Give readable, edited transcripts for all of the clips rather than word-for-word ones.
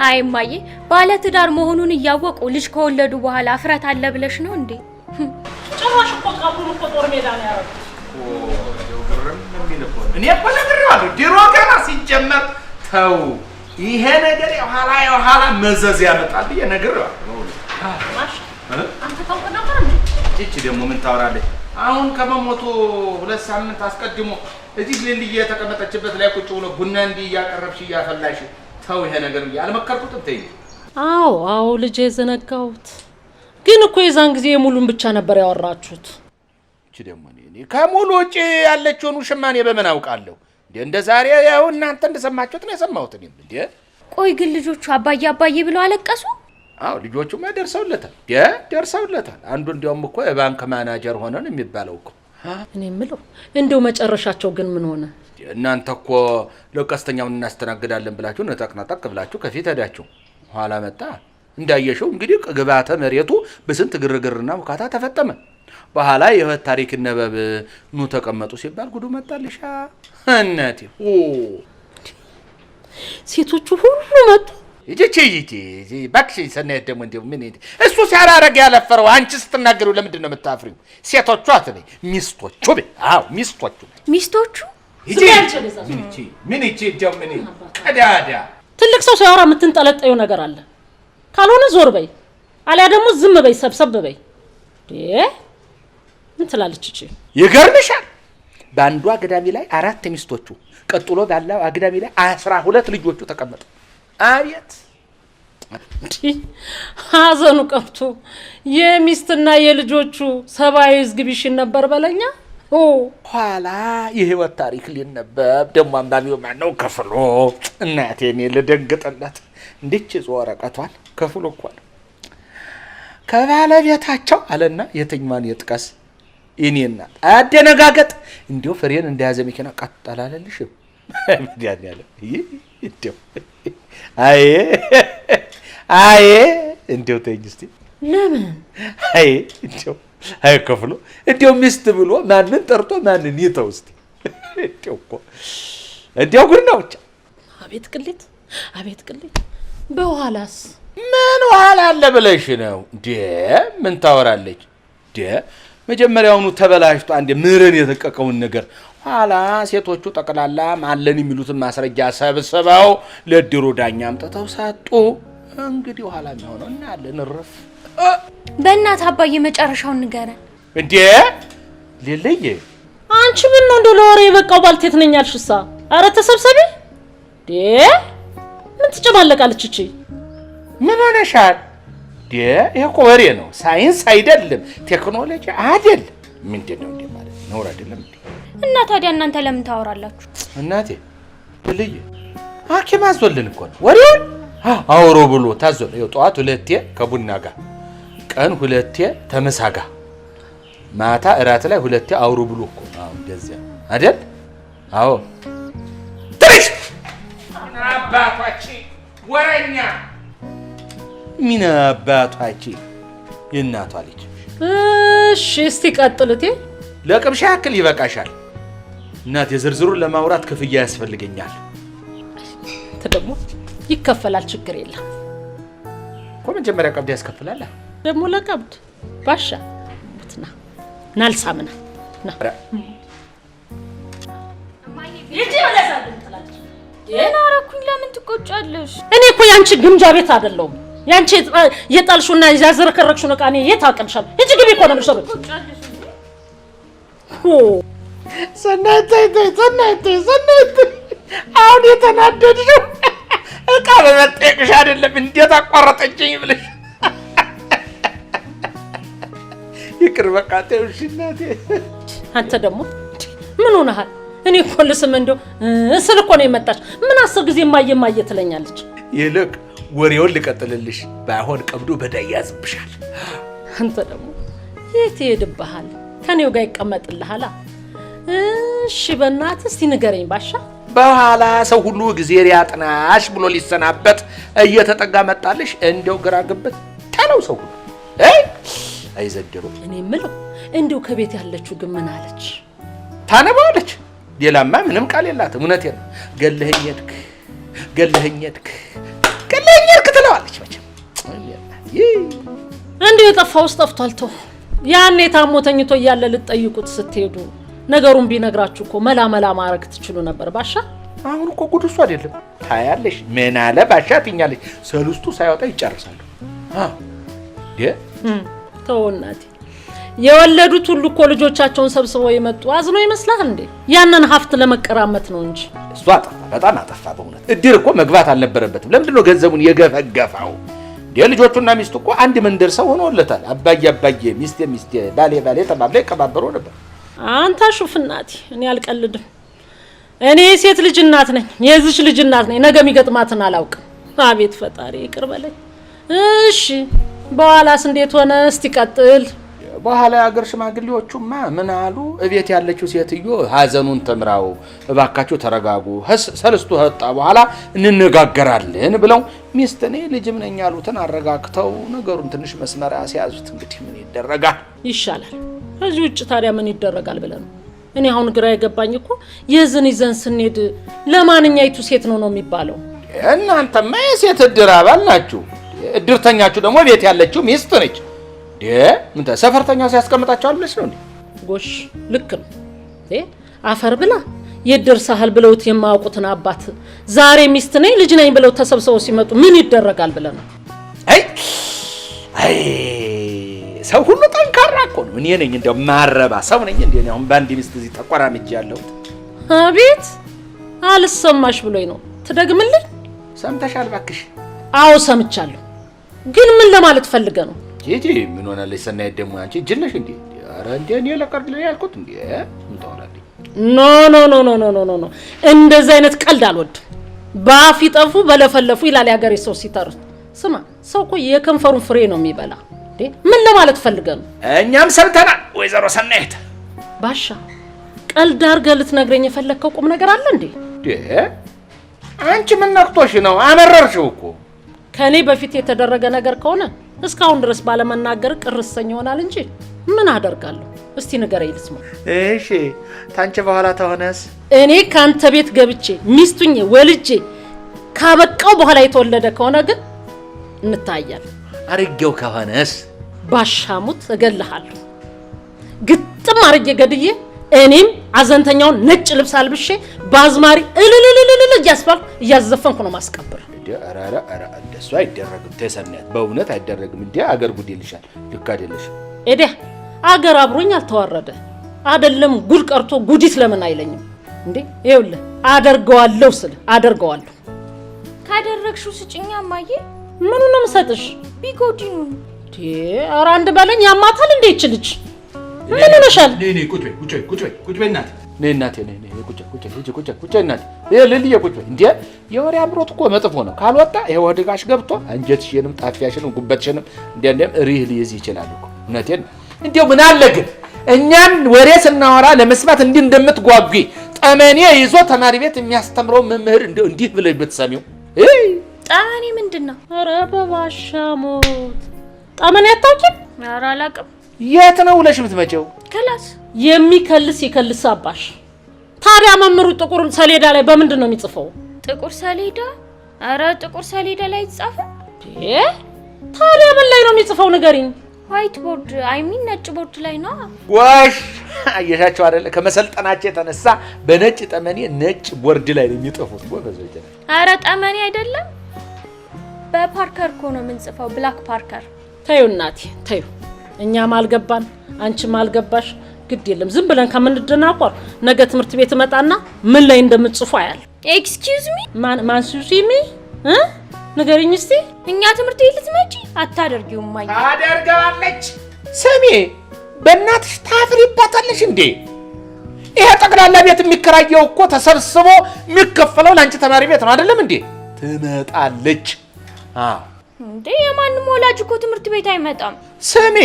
አይ ማዬ ባለ ትዳር መሆኑን እያወቁ ልጅ ከወለዱ በኋላ አፍረት አለ ብለሽ ነው እንዴ? ጭራሽ እኮ ቀብሩን እኮ ጦር ሜዳ ነው ያደረጉት። እኔ እኮ ነግሬዋለሁ ድሮ ገና ሲጀመር ተው ይሄ ነገር የኋላ መዘዝ ያመጣል ብዬ ነግሬዋለሁ። አንተ ታውቅ ነበር እንዴ? እቺ ደግሞ ምን ታወራለች? አሁን ከመሞቱ 2 ሳምንት አስቀድሞ እዚህ ልልዬ የተቀመጠችበት ላይ ቁጭ ብሎ ቡና እንዲህ እያቀረብሽ እያፈላሽ ተው ይሄ ነገር ያልመከርኩትም ተይ። አዎ ልጄ ዘነጋሁት። ግን እኮ የዛን ጊዜ የሙሉን ብቻ ነበር ያወራችሁት። እቺ ደግሞ እኔ ከሙሉ ውጪ ያለችውን ሽማኔ በምን አውቃለሁ እንደ ዛሬ ያው እናንተ እንደሰማችሁት ነው የሰማሁት እኔም እንዴ። ቆይ ግን ልጆቹ አባዬ ብለው አለቀሱ? አዎ ልጆቹማ ደርሰውለታል። አንዱ እንዲያውም እኮ የባንክ ማናጀር ሆነን የሚባለው እኮ እኔ የምለው እንደው መጨረሻቸው ግን ምን ሆነ? እናንተ እኮ ለቀስተኛውን እናስተናግዳለን ብላችሁ ነጠቅናጠቅ ብላችሁ ከፊት ሄዳችሁ ኋላ መጣ እንዳየሽው እንግዲህ ግባተ መሬቱ በስንት ግርግርና ውካታ ተፈጠመ። በኋላ የህይወት ታሪክ ነበብ ኑ ተቀመጡ ሲባል ጉዱ መጣልሻ እናቴ። ሴቶቹ ሁሉ መጡ። ይጂ ባክሽ ሰናየት ደግሞ እንደው ምን እሱ ሲያራረግ ያለፈረው አንቺ ስትናገሩ ለምንድን ነው የምታፍሪው? ሴቶቹ አትበይ ሚስቶቹ በይ። አዎ ሚስቶቹ ይጂ ምን ቀዳዳ ትልቅ ሰው ሲያወራ የምትንጠለጠየው ነገር አለ። ካልሆነ ዞር በይ አልያ ደግሞ ዝም በይ ሰብሰብ በይ። ምን ትላለች እቺ? ይገርምሻል በአንዱ አግዳሚ ላይ 4 ሚስቶቹ ቀጥሎ ባለው አግዳሚ ላይ 12 ልጆቹ ተቀመጡ። አቤት ሀዘኑ ቀፍቶ የሚስትና የልጆቹ ሰባዊ ዝግቢሽን ነበር በለኛ። ኋላ የህይወት ታሪክ ሊነበብ ደግሞ አንባቢው ማነው? ከፍሎ እናቴ እኔ ልደንግጥለት እንዴች ወረቀቷን ከፍሎ እኮ ነው ከባለቤታቸው አለና የትኛዋን የጥቀስ እኔና አደነጋገጥ እንዲው ፍሬን እንደያዘ መኪና ቀጣላለልሽም ያን ያለ እንዲው አይ እንዲው ተይኝ እስቲ ለምን እንዲው ከፍሎ እንዲው ሚስት ብሎ ማንን ጠርቶ ማንን ይተው እስቲ እንዲው ጉድ ነው። አቤት ቅሌት በኋላስ ምን ኋላ አለ ብለሽ ነው እንዴ? ምን ታወራለች እንዴ? መጀመሪያውኑ ተበላሽቶ አንዴ ምረን የተቀቀውን ነገር ኋላ ሴቶቹ ጠቅላላ ማለን የሚሉትን ማስረጃ ሰብስበው ለድሮ ዳኛ አምጥተው ሰጡ። እንግዲህ ኋላ የሚሆነው እናለን ረፍ በእናት አባዬ መጨረሻውን ንገረን እንዴ። ሌለየ አንቺ ምን ነው እንደው ለወሬ የበቃው ባልቴት ነኝ አልሽሳ? አረ ተሰብሰቢ እንዴ። ምን ትጨማለቃለች እቺ? ምን ሆነሻል እንዴ? ይሄ እኮ ወሬ ነው፣ ሳይንስ አይደለም፣ ቴክኖሎጂ አይደለም። ምንድነው እንዴ ማለት ነው? አይደለም እንዴ? እና ታዲያ እናንተ ለምን ታወራላችሁ? እናቴ ልልይ ሐኪም አዞልን እኮ ነው ወሬውን አውሮ ብሎ ታዞል። ይኸው ጠዋት 2 ከቡና ጋር ቀን 2 ተመሳ ጋር ማታ እራት ላይ 2 አውሮ ብሎ እኮ አዎ እንደዚያ አይደል? አዎ ትሪሽ አባቷቺ ወረኛ ምን አባቷቺ የእናቷ ልጅ። እሺ እስቲ ቀጥልቴ። ለቅምሻ ያክል ይበቃሻል እናቴ። ዝርዝሩን ለማውራት ክፍያ ያስፈልገኛል። ደግሞ ይከፈላል፣ ችግር የለም እኮ መጀመሪያ ቀብድ ያስከፍላል። ደግሞ ለቀብድ ባሻ ሙትና ናልሳምና ና ይጂ ወለሳል እንትላልሽ የናረኩኝ ለምን ትቆጫለሽ? እኔ እኮ ያንቺ ግምጃ ቤት አይደለም። ያንቺ የጣልሹና ያዘረከረክሹ ነው ቃኔ የት አቀምሻል? እጂ ግቢ እኮ ነው ምሽሩ ሰናይት አሁን የተናደድሽው እቃ በመጠየቅሽ አይደለም። እንዴት አቋረጠችኝ ብለሽ ይቅር በቃ ተውሽ እናቴ። አንተ ደግሞ ምን ሆነሃል? እኔ እኮ ልስም እንደው ስል እኮ ነው የመጣች። ምን 10 ጊዜ ማየ ትለኛለች። ይልቅ ወሬውን ልቀጥልልሽ፣ ባይሆን ቀብዱ በዳይ ያዝብሻል። አንተ ደግሞ የት ይሄድብሃል? ከኔው ጋር ይቀመጥልሃል። እሺ በእናትህ እስቲ ንገረኝ ባሻ። በኋላ ሰው ሁሉ እግዚአብሔር ያጥናሽ ብሎ ሊሰናበት እየተጠጋ መጣልሽ። እንደው ግራ ግብት ታለው ሰው ሁሉ አይዘደሩ። እኔ የምለው እንደው ከቤት ያለችው ግን ምን አለች? ታነባለች። ሌላማ ምንም ቃል የላትም። እውነቴን ነው። ገለኸኝ ሄድክ የጠፋውስ ጠፍቷል። ተው ያኔ ታሞ ተኝቶ እያለ ልትጠይቁት ስትሄዱ ነገሩን ቢነግራችሁ እኮ መላ ማረግ ትችሉ ነበር ባሻ። አሁን እኮ ጉድ እሱ አይደለም ታያለሽ። ምን አለ ባሻ ትኛለሽ። ሰልስቱ ሳይወጣ ይጨርሳሉ። ተው እናቴ የወለዱት ሁሉ እኮ ልጆቻቸውን ሰብስበው የመጡ አዝኖ ይመስላል እንዴ? ያንን ሀብት ለመቀራመት ነው እንጂ። እሱ አጠፋ፣ በጣም አጠፋ በእውነት። እድር እኮ መግባት አልነበረበትም። ለምንድን ነው ገንዘቡን የገፈገፋው? ልጆቹና ሚስቱ እኮ አንድ መንደር ሰው ሆነውለታል። አባዬ ሚስቴ ባሌ ተባብለው ይቀባበሩ ነበር። አንተ ሹፍ እናቴ፣ እኔ አልቀልድም። እኔ ሴት ልጅ እናት ነኝ፣ የዚች ልጅ እናት ነኝ። ነገ የሚገጥማትን አላውቅም። አቤት ፈጣሪ ይቅር በለኝ። እሺ በኋላስ እንዴት ሆነ? እስቲ ቀጥል። በኋላ የአገር ሽማግሌዎቹማ ምን አሉ? እቤት ያለችው ሴትዮ ሀዘኑን ተምራው እባካችሁ ተረጋጉ፣ ሰልስቱ ወጣ በኋላ እንነጋገራለን ብለው ሚስትኔ ልጅም ነኝ ያሉትን አረጋግተው ነገሩን ትንሽ መስመር ያስያዙት። እንግዲህ ምን ይደረጋል? ይሻላል። እዚህ ውጭ ታዲያ ምን ይደረጋል ብለን ነው። እኔ አሁን ግራ የገባኝ እኮ የዝን ይዘን ስንሄድ ለማንኛይቱ ሴት ነው የሚባለው? እናንተማ የሴት እድር አባል ናችሁ። እድርተኛችሁ ደግሞ ቤት ያለችው ሚስት ነች። ምን ሰፈርተኛው ሲያስቀምጣቸዋል ብለሽ ነው እንዴ? ጎሽ ልክ ነው። አፈር ብላ የእድር ሳህል ብለውት የማያውቁትን አባት ዛሬ ሚስት ነኝ ልጅ ነኝ ብለው ተሰብስበው ሲመጡ ምን ይደረጋል ብለን ነው። አይ ሰው ሁሉ ጠንካራ እኮ ነው። እኔ ነኝ እንደው ማረባ ሰው ነኝ እንዴ? አሁን ባንዲ ሚስት እዚህ ተቆራምጄ ያለሁት። አቤት አልሰማሽ ብሎኝ ነው። ትደግምልኝ? ሰምተሻል ባክሽ? አዎ ሰምቻለሁ። ግን ምን ለማለት ፈልገ ነው? ጂጂ ምን ሆነልሽ? ሰናይት ደግሞ አንቺ ጅልሽ እንዴ? ኧረ እንዴ እኔ ለቀርድ ላይ ያልኩት እንዴ? ምን ታወራለሽ? ኖ እንደዚህ አይነት ቀልድ አልወድም። ባፍ ይጠፉ በለፈለፉ ይላል ያገሬ ሰው ሲተርት። ስማ ሰው እኮ የከንፈሩን ፍሬ ነው የሚበላ። እንዴ ምን ለማለት ፈልገ ነው? እኛም ሰምተናል ወይዘሮ ሰናይት። ባሻ ቀልድ አድርገህ ልትነግረኝ የፈለከው ቁም ነገር አለ እንዴ? አንቺ ምን ነክቶሽ ነው? አመረርሽው እኮ። ከኔ በፊት የተደረገ ነገር ከሆነ እስካሁን ድረስ ባለመናገር ቅርሰኝ ይሆናል እንጂ ምን አደርጋለሁ? እስቲ ንገረኝ ልስማ። እሺ ታንቺ በኋላ ተሆነስ? እኔ ካንተ ቤት ገብቼ ሚስቱኝ ወልጄ ካበቃው በኋላ የተወለደ ከሆነ ግን እንታያለን። አርጌው ከሆነስ? ባሻሙት እገልሃለሁ። ግጥም አርጌ ገድዬ እኔም አዘንተኛውን ነጭ ልብስ አልብሼ ባዝማሪ እልልልልል እያዘፈንኩ ነው ማስቀበር። አራራ እንደሱ አይደረግም። ተሰናት በእውነት አይደረግም። እንዴ አገር ጉድ ይልሻል። ልክ አይደለሽ። እዴ አገር አብሮኝ አልተዋረደ አይደለም። ጉድ ቀርቶ ጉዲት ለምን አይለኝም እንዴ? ይኸውልህ አደርገዋለሁ ስል አደርገዋለሁ። ካደረግሽው ስጭኛ ማዬ። ምኑን ነው የምሰጥሽ? ቢጎዲኑ እንዴ ኧረ አንድ በለኝ። ያማታል እንዴ እቺ ልጅ? ምን ሆነሻል? ነይ ቁጭ በይ እናቴ። ነይ እናቴ ነይ ቁጭ እናቴ። ልልዬ ቁጭ በይ። እንዴ የወሬ አምሮት እኮ መጥፎ ነው። ካልወጣ ይሄ ወድጋሽ ገብቶ አንጀትሽንም ጣፊያሽንም ጉበትሽንም እንደም ሪህ ሊይዝ ይችላል እኮ። እውነቴን ነው። እንዴው ምን አለ ግን እኛን ወሬ ስናወራ ለመስማት እንዲህ እንደምትጓጉ ጠመኔ ይዞ ተማሪ ቤት የሚያስተምረው መምህር እንደው እንዲህ ብለሽ ብትሰሚው። ጠመኔ ምንድነው? ኧረ በባሻሞት ጠመኔ አታውቂም? ኧረ አላውቅም። የት ነው ውለሽ የምትመጪው? ክላስ። የሚከልስ ይከልስ አባሽ። ታዲያ መምህሩ ጥቁር ሰሌዳ ላይ በምንድን ነው የሚጽፈው? ጥቁር ሰሌዳ? ኧረ ጥቁር ሰሌዳ ላይ ይጻፈ? ታዲያ ምን ላይ ነው የሚጽፈው ንገሪኝ? ዋይት ቦርድ አይሚን ነጭ ቦርድ ላይ ነው። ዋሽ አየሻቸው አይደለ? ከመሰልጠናቸው የተነሳ በነጭ ጠመኔ ነጭ ቦርድ ላይ ነው የሚጽፉት። ጎበዞች። ኧረ ጠመኔ አይደለም በፓርከር እኮ ነው የምንጽፈው። ብላክ ፓርከር። ተይው እናቴ ተይው። እኛም አልገባን አንቺም አልገባሽ። ግድ የለም ዝም ብለን ከምንደናቆር ነገ ትምህርት ቤት መጣና ምን ላይ እንደምትጽፉ አያል። ኤክስኪውዝ ሚ ማን ሱሲሚ ንገሪኝ እስቲ። እኛ ትምህርት ቤት ልትመጪ አታደርጊውም? ማይ ታደርጋለች። ስሚ በእናትሽ ታፍሪባታለሽ እንዴ? ይሄ ጠቅላላ ቤት የሚከራየው እኮ ተሰብስቦ የሚከፈለው ለአንቺ ተማሪ ቤት ነው አይደለም እንዴ? ትመጣለች። እንዴ የማንም ወላጅ እኮ ትምህርት ቤት አይመጣም። ስሚ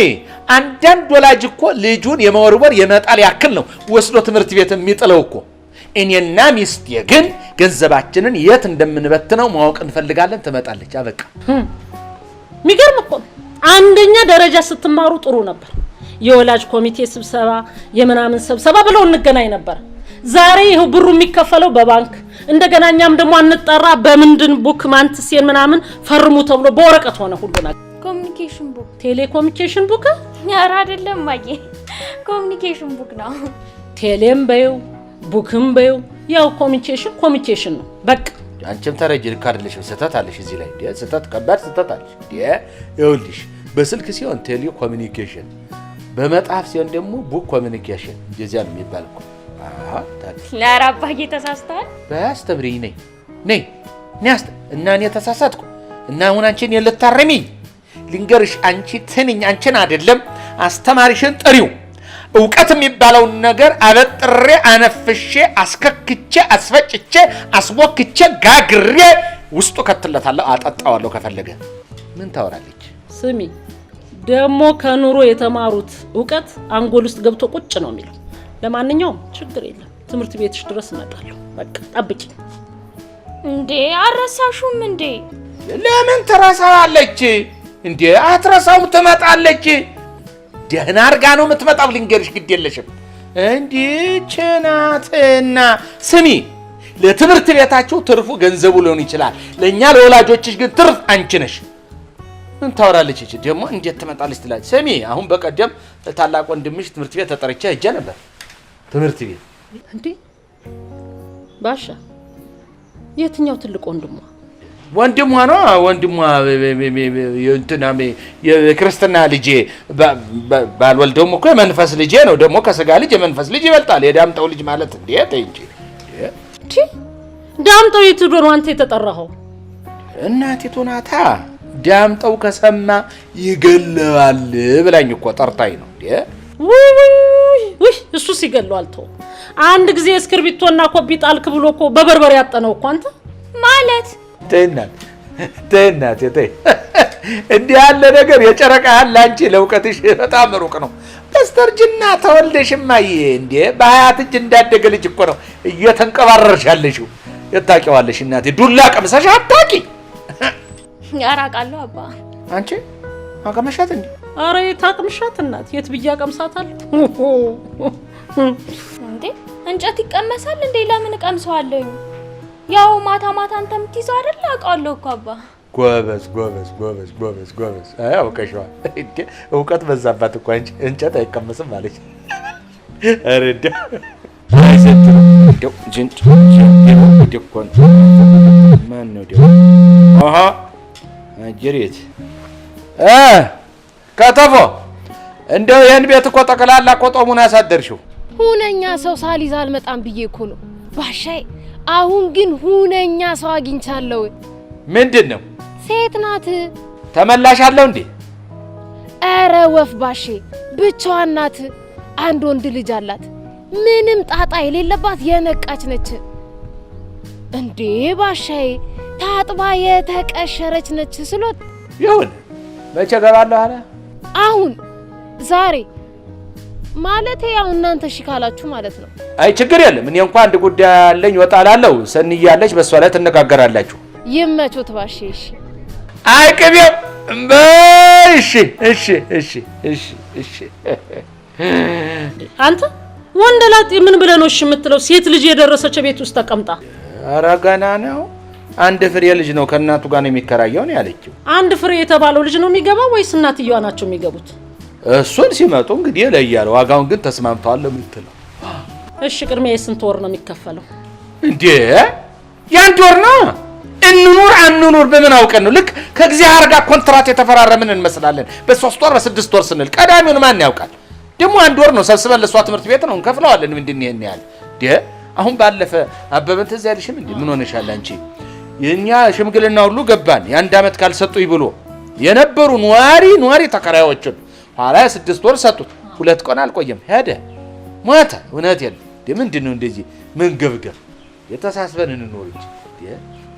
አንዳንድ ወላጅ እኮ ልጁን የመወርወር የመጣል ያክል ነው ወስዶ ትምህርት ቤት የሚጥለው እኮ። እኔና ሚስቴ ግን ገንዘባችንን የት እንደምንበትነው ማወቅ እንፈልጋለን። ትመጣለች። አበቃ። የሚገርም እኮ አንደኛ ደረጃ ስትማሩ ጥሩ ነበር። የወላጅ ኮሚቴ ስብሰባ የምናምን ስብሰባ ብለው እንገናኝ ነበር። ዛሬ ይሄው ብሩ የሚከፈለው በባንክ እንደገናኛም ደግሞ አንጠራ በምንድን ቡክ ማንትሴን ምናምን ፈርሙ ተብሎ በወረቀት ሆነ ሁሉ ነገር። ኮሚኒኬሽን ቡክ። ቴሌኮሙኒኬሽን ቡክ? ኧረ አይደለም ማዬ፣ ኮሚኒኬሽን ቡክ ነው። ቴሌም በይው ቡክም በይው ያው ኮሚኒኬሽን ነው በቃ። አንቺም ተረጅ ልክ አይደለሽም። ስህተት አለሽ እዚህ ላይ ስህተት፣ ከባድ ስህተት አለሽ። ይኸውልሽ በስልክ ሲሆን ቴሌ ኮሚኒኬሽን፣ በመጽሐፍ ሲሆን ደግሞ ቡክ ኮሚኒኬሽን እንደዚያ ነው የሚባል እኮ። ኧረ አባዬ ተሳስተሃል። በአስተምሪኝ ነይ እና እኔ ተሳሳትኩ እና አሁን አንቺን የልታረሚኝ ልንገርሽ። አንቺ ትንኝ አንቺን አይደለም አስተማሪሽን ጥሪው። እውቀት የሚባለውን ነገር አበጥሬ አነፍሼ አስከክቼ አስፈጭቼ አስቦክቼ ጋግሬ ውስጡ ከትለታለሁ፣ አጠጣዋለሁ ከፈለገ። ምን ታወራለች? ስሚ ደግሞ ከኑሮ የተማሩት እውቀት አንጎል ውስጥ ገብቶ ቁጭ ነው የሚለው። ለማንኛውም ችግር የለም ትምህርት ቤትሽ ድረስ እመጣለሁ። በቃ ጠብቂ። እንዴ አረሳሹም እንዴ? ለምን ትረሳዋለች እንዴ? አትረሳውም፣ ትመጣለች። ደህና አርጋ ነው የምትመጣው። ልንገርሽ ግድ የለሽም። እንዲች ናትና ስሚ፣ ለትምህርት ቤታችሁ ትርፉ ገንዘቡ ሊሆን ይችላል፣ ለእኛ ለወላጆችሽ ግን ትርፍ አንቺ ነሽ። ምን ታወራለች እቺ ደግሞ? እንዴት ትመጣለች ትላለች። ስሚ አሁን በቀደም ታላቅ ወንድምሽ ትምህርት ቤት ተጠርቼ ሄጄ ነበር። ትምህርት ቤት እንዴ ባሻ? የትኛው ትልቅ ወንድሟ? ወንድሟ ነው። ወንድሟ እንትና የክርስትና ልጄ ባልወልደውም እኮ የመንፈስ ልጄ ነው። ደግሞ ከስጋ ልጅ የመንፈስ ልጅ ይበልጣል። የዳምጠው ልጅ ማለት እንዴ እንጂ ዳምጠው የት ሄዶ ነው አንተ የተጠራኸው? እናቲቱ ናታ። ዳምጠው ከሰማ ይገለዋል ብላኝ እኮ ጠርታኝ ነው። ውይ እሱ ሲገለዋል ተው። አንድ ጊዜ እስክርቢቶና ኮፒ ጣልክ ብሎ እኮ በበርበሬ ያጠነው እኮ አንተ ማለት ተናት እንዲህ ያለ ነገር የጨረቃ ያለ አንቺ ለውቀትሽ በጣም ሩቅ ነው። በስተርጅና ተወልደሽማ እንዴ በሀያት እጅ እንዳደገ ልጅ እኮ ነው እየተንቀባረርሽ ያለሽው። የታውቂዋለሽ እናቴ ዱላ ቀምሰሽ አታውቂ። ያራቃለሁ አባ። አንቺ አቀመሻት እንዴ? አረ የታቅምሻት እናት የት ብያ ቀምሳታለሁ እንዴ? እንጨት ይቀመሳል እንዴ? ለምን ቀምሰዋለሁ? ያው ማታ ማታ አንተ የምትይዘው አይደል? አውቃለሁ እኮ አባ። ጎበዝ። አይ አውቀሽዋል እንዴ? እውቀት በዛባት እኮ አንቺ እንጨት አይቀመስም ማለች። አረ እንደው ጅንጭ ደኮን ማን ነው ደው? አሃ አጀሪት ከተፎ እንደው ይሄን ቤት እኮ ጠቅላላ ቆጦሙን ያሳደርሽው። ሁነኛ ሰው ሳሊዝ አልመጣም ብዬ እኮ ነው ባሻይ። አሁን ግን ሁነኛ ሰው አግኝቻለሁ። ምንድነው? ሴት ናት። ተመላሻለሁ እንዴ? አረ ወፍ ባሼ ብቻዋን ናት። አንድ ወንድ ልጅ አላት። ምንም ጣጣ የሌለባት የነቃች ነች። እንዴ ባሻይ ታጥባ የተቀሸረች ነች ስሎት ይሁን። መቼ ገባለሁ አለ? አሁን ዛሬ ማለት ያው እናንተ እሺ ካላችሁ ማለት ነው። አይ ችግር የለም። እኔ እንኳን አንድ ጉዳይ አለኝ ወጣላለሁ። ሰንያለች በሷ ላይ ትነጋገራላችሁ። ይመቾት ባሼ። እሺ አይ ቅቤው እሺ አንተ ወንደላጤ ምን ብለህ ነው እሺ የምትለው? ሴት ልጅ የደረሰች ቤት ውስጥ ተቀምጣ። ኧረ ገና ነው። አንድ ፍሬ ልጅ ነው ከእናቱ ጋር ነው የሚከራየው ነው ያለችው። አንድ ፍሬ የተባለው ልጅ ነው የሚገባው ወይስ እናትየዋ ናቸው የሚገቡት? እሱን ሲመጡ እንግዲህ ለያለ ዋጋውን ግን ተስማምተዋል የምትለው። እሺ ቅድሚያ የስንት ወር ነው የሚከፈለው? እንዴ የአንድ ወር ነው። እንኑር አንኑር በምን አውቀን ነው? ልክ ከእግዚአብሔር ጋር ኮንትራት የተፈራረምን እንመስላለን። በ3 ወር በ6 ወር ስንል ቀዳሚውን ማን ያውቃል? ደግሞ አንድ ወር ነው ሰብስበን ለሷ ትምህርት ቤት ነው እንከፍለዋለን። ምንድን ይሄን ያህል እንዴ? አሁን ባለፈ አበበን ትዝ ያለሽም እንዴ? ምን ሆነሻል አንቺ? የኛ ሽምግልና ሁሉ ገባን የአንድ አመት ካልሰጡኝ ብሎ የነበሩ ኗሪ ተከራዮችን ኋላ 6 ወር ሰጡት። 2 ቀን አልቆየም ሄደ ሞተ። እውነት የለም እንዴ? ምንድነው እንደዚህ ምን ገብገብ? የተሳስበን እንኖር እንጂ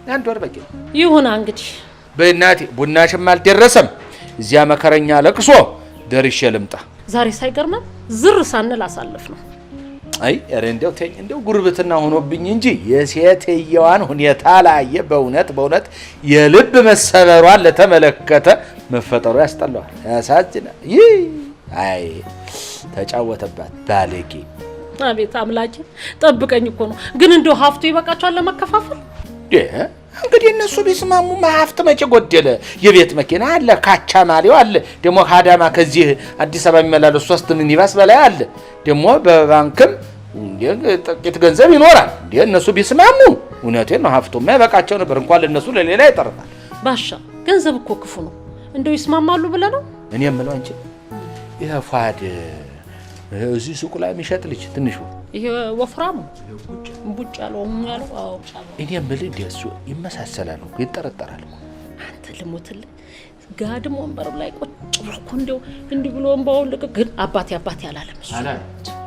አንድ ወር በቂ ይሁን። እንግዲህ በእናቴ ቡናሽም አልደረሰም። እዚያ መከረኛ ለቅሶ ደርሼ ልምጣ። ዛሬ ሳይገርመን ዝር ሳንል አሳለፍ ነው። አይ ኧረ እንደው ተኝ፣ እንደው ጉርብትና ሆኖብኝ እንጂ የሴትየዋን ሁኔታ ላየ በእውነት የልብ መሰበሯን ለተመለከተ መፈጠሩ ያስጠላዋል፣ ያሳዝናል። አይ ተጫወተባት ባለጌ። አቤት አምላኬ ጠብቀኝ እኮ ነው። ግን እንደው ሀብቱ ይበቃቸዋል ለመከፋፈል? እንግዲህ እነሱ ቢስማሙ ሀብት መቼ ጎደለ? የቤት መኪና አለ፣ ካቻ ማሊው አለ፣ ደግሞ ከአዳማ ከዚህ አዲስ አበባ የሚመላለሱ 3 ሚኒባስ በላይ አለ። ደግሞ በባንክም ጥቂት ገንዘብ ይኖራል። እንዴ እነሱ ቢስማሙ እውነቴን ነው ሀብቱማ ይበቃቸው ነበር። እንኳን ለነሱ ለሌላ ይጠርፋል። ባሻ ገንዘብ እኮ ክፉ ነው። እንደው ይስማማሉ ብለህ ነው? እኔ የምለው አንቺ ይሄ ፏድ እዚህ ሱቁ ላይ የሚሸጥ ልጅ ትንሹ ይሄ ወፍራሙ ቡጭ ያለው አዎ እኔ የምልህ እንደሱ ይመሳሰላሉ፣ ይጠረጠራሉ። አንተ ልሞትልህ ጋድም ወንበር ላይ ቁጭ ብሎ እኮ እንደው እንዲህ ብሎ ወንባውን ልቅ ግን አባቴ አላለም እሱ።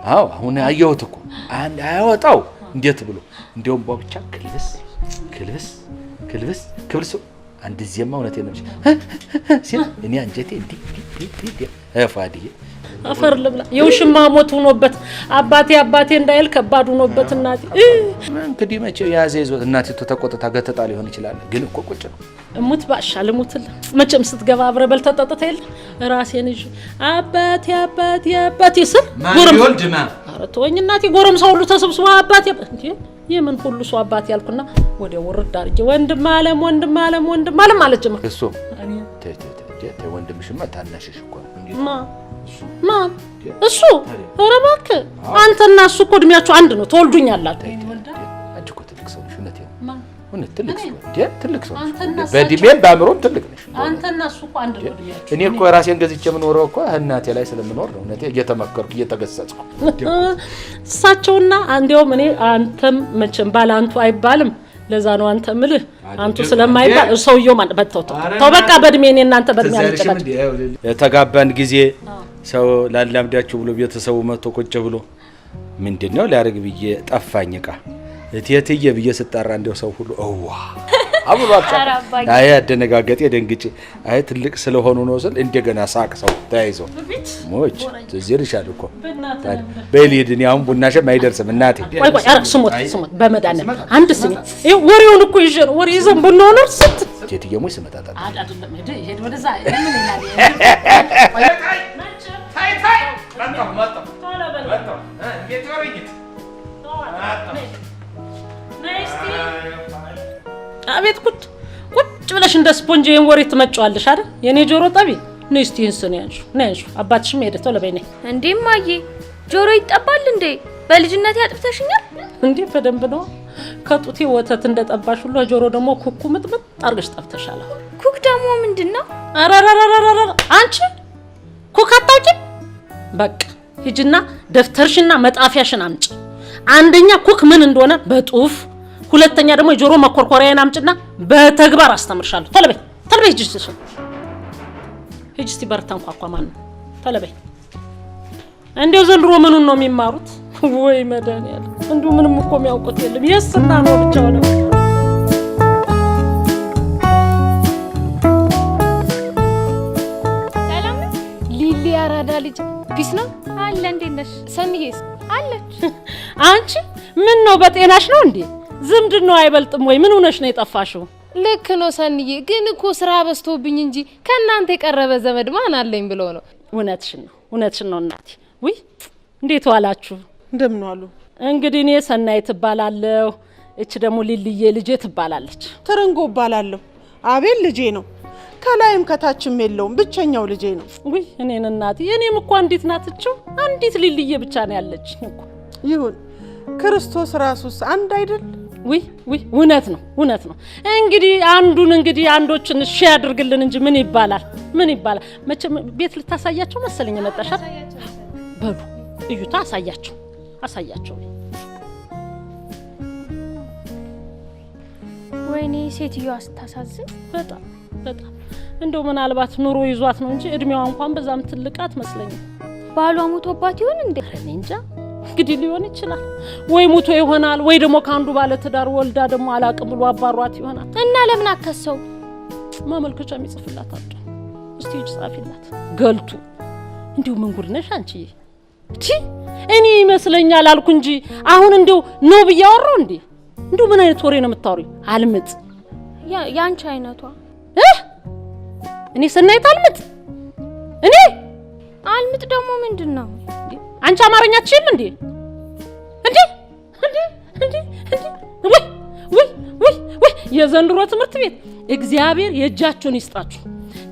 አዎ አሁን አየሁት እኮ አያወጣው እንዴት ብሎ እንደውም ባው ብቻ ክልብስ አንድ ዚያማ እውነቴን ነው ሲል እኔ አንጀቴ እንዲህ ፏድዬ አፈር ልብላ የውሽማ ሞት ሆኖበት አባቴ እንዳይል ከባድ ሆኖበት እናቴ እንግዲህ መቼ ያዘ ይዞት እናቴቱ ተቆጥታ ገተጣ ሊሆን ይችላል። ግን እኮ ቁጭ ነው እሙት ባሻ ልሙትልህ መቼም ስትገባ አብረህ በልተህ ጠጥተህ የለ ራሴን እሺ አባቴ ስል ጎረም ይወልድማ ኧረ ተወኝ እናቴ ጎረምሳው ሁሉ ተሰብስቦ አባቴ እንዴ የምን ሁሉ ሰው አባቴ ያልኩና ወደ ወርድ አድርጌ ወንድም አለም ማለት ጀመር እሱ ተይ ወንድምሽማ ታናሽሽ እኮ ማን እሱ ኧረ እባክህ አንተና እሱ እኮ እድሜያችሁ አንድ ነው ተወልዱኛላችሁ አንቺ እኮ ትልቅ ሰው ነሽ እውነቴን ነው እውነት ትልቅ ሰው በእድሜም በአእምሮም ትልቅ ነሽ አንተና እሱ እኮ አንድ ነው እድሜያችሁ እኔ እኮ ራሴን ገዝቼ የምኖረው እኮ እናቴ ላይ ስለምኖር ነው እውነቴን እየተመከርኩ እየተገሰጽኩ እሳቸውና እንዲያውም እኔ አንተም መቼም ባላንቱ አይባልም ለዛ ነው አንተ ምልህ አንቱ ስለማይባል ሰውየው ማለት ተው በቃ በእድሜ እኔ እናንተ በእድሜ አንጨቃጭ የተጋባን ጊዜ ሰው ላላምዳችሁ ብሎ ቤተሰቡ መጥቶ ቁጭ ብሎ ምንድነው ሊያርግ ብዬ ጠፋኝ ዕቃ እቴትዬ ብዬ ስጣራ እንደው ሰው ሁሉ አዋ አብሏቻ አይ አደነጋገጤ ደንግጬ አይ ትልቅ ስለሆኑ ነው ስል እንደገና ሳቅ ሰው ተያይዞ ሞች ትዝርሻል እኮ በሊድን ያው ቡናሽም አይደርስም እናቴ ቆይ አረክ ስሞት በመዳነ አንድ ስኒ ይሄ ወሬውን እኮ ይዤ ነው ወሬ ይዘን ብንሆን እርስት እቴትዬ ሞች ስመጣጣ አይደለም ሄድ ወደዛ ምን ይላል ታይ መጣ እየተወረኝት አቤት ቁጭ ብለሽ እንደ ስፖንጅ ይሄን ወሬ ትመጫዋለሽ አይደል? የኔ ጆሮ ጠቢ ነይ እስቲ እንስን ያንሹ አባትሽም ሄደተው ለበይኔ እንዴ ማዬ ጆሮ ይጠባል እንዴ? በልጅነት ያጥፍተሽኛል እንዴ? በደንብ ነው ከጡቴ ወተት እንደጠባሽ ሁሉ ጆሮ ደግሞ ኩኩ ምጥምጥ አርገሽ ጠብተሻል። ኩክ ደግሞ ምንድነው? አራራራራራ አንቺ ኩክ አታውቂም? በቃ ሂጂና ደፍተርሽና መጣፊያሽን አምጪ። አንደኛ ኩክ ምን እንደሆነ በጡፍ ሁለተኛ ደግሞ የጆሮ መኮርኮሪያን አምጪና በተግባር አስተምርሻለሁ። ተለበይ ሂጂ እስቲ በርታን ኳኳ ማን ነው ተለበይ። እንደው ዘንድሮ ምኑን ነው የሚማሩት? ወይ መድኃኒዓለም እንደው ምንም እኮ የሚያውቁት የለም። የስና ነው ብቻ ነው። ሰላም ሊሊ አራዳ ልጅ ፒስ ነው አለ። እንዴት ነሽ? ሰኒዬስ አለች። አንቺ ምን ነው በጤናሽ ነው እንዴ? ዝምድናው አይበልጥም ወይ? ምን ሆነሽ ነው የጠፋሽው? ልክ ነው ሰኒዬ፣ ግን እኮ ስራ በዝቶብኝ እንጂ ከናንተ የቀረበ ዘመድ ማን አለኝ ብሎ ነው። እውነትሽን ነው እናቴ። ውይ እንዴት ዋላችሁ? እንደምን ዋሉ? እንግዲህ እኔ ሰናይት እባላለሁ። እቺ ደግሞ ሊልዬ ልጄ ትባላለች። ተረንጎ እባላለሁ። አቤል ልጄ ነው። ከላይም ከታችም የለውም፣ ብቸኛው ልጄ ነው። ውይ እኔን እናቴ፣ እኔም እኮ አንዲት ናትቸው፣ አንዲት ሊልዬ ብቻ ነው ያለችኝ እኮ። ይሁን ክርስቶስ ራሱስ አንድ አይደል? ውይ እውነት ነው። እንግዲህ አንዶችን እሺ ያድርግልን እንጂ ምን ይባላል? መቼም ቤት ልታሳያቸው መሰለኝ የመጣሻል። በሉ እዩታ፣ አሳያቸው። ወይኔ ሴትዮዋ ስታሳዝን በጣም እንደው ምናልባት ኑሮ ይዟት ነው እንጂ እድሜዋ እንኳን በዛም ትልቅ አትመስለኝም። ባሏ ሞቶባት ይሆን እንዴ? እኔ እንጃ። እንግዲህ ሊሆን ይችላል ወይ ሙቶ ይሆናል ወይ ደግሞ ካንዱ ባለ ትዳር ወልዳ ደግሞ አላቅም ብሎ አባሯት ይሆናል። እና ለምን አከሰው? ማመልከቻ የሚጽፍላት አጣ። እስቲ እጅ ጻፊላት ገልቱ። እንዴው ምን ጉድ ነሽ አንቺ? እኔ ይመስለኛል አልኩ እንጂ አሁን እንደው ነው ብያወራው እንዴ? እንደው ምን አይነት ወሬ ነው የምታወሪው? አልምጥ ያንቺ አይነቷ እኔ ሰናይት አልምጥ ደግሞ ምንድነው? አንቺ አማርኛ አትችይም እንዴ? የዘንድሮ ትምህርት ቤት እግዚአብሔር የእጃችሁን ይስጣችሁ።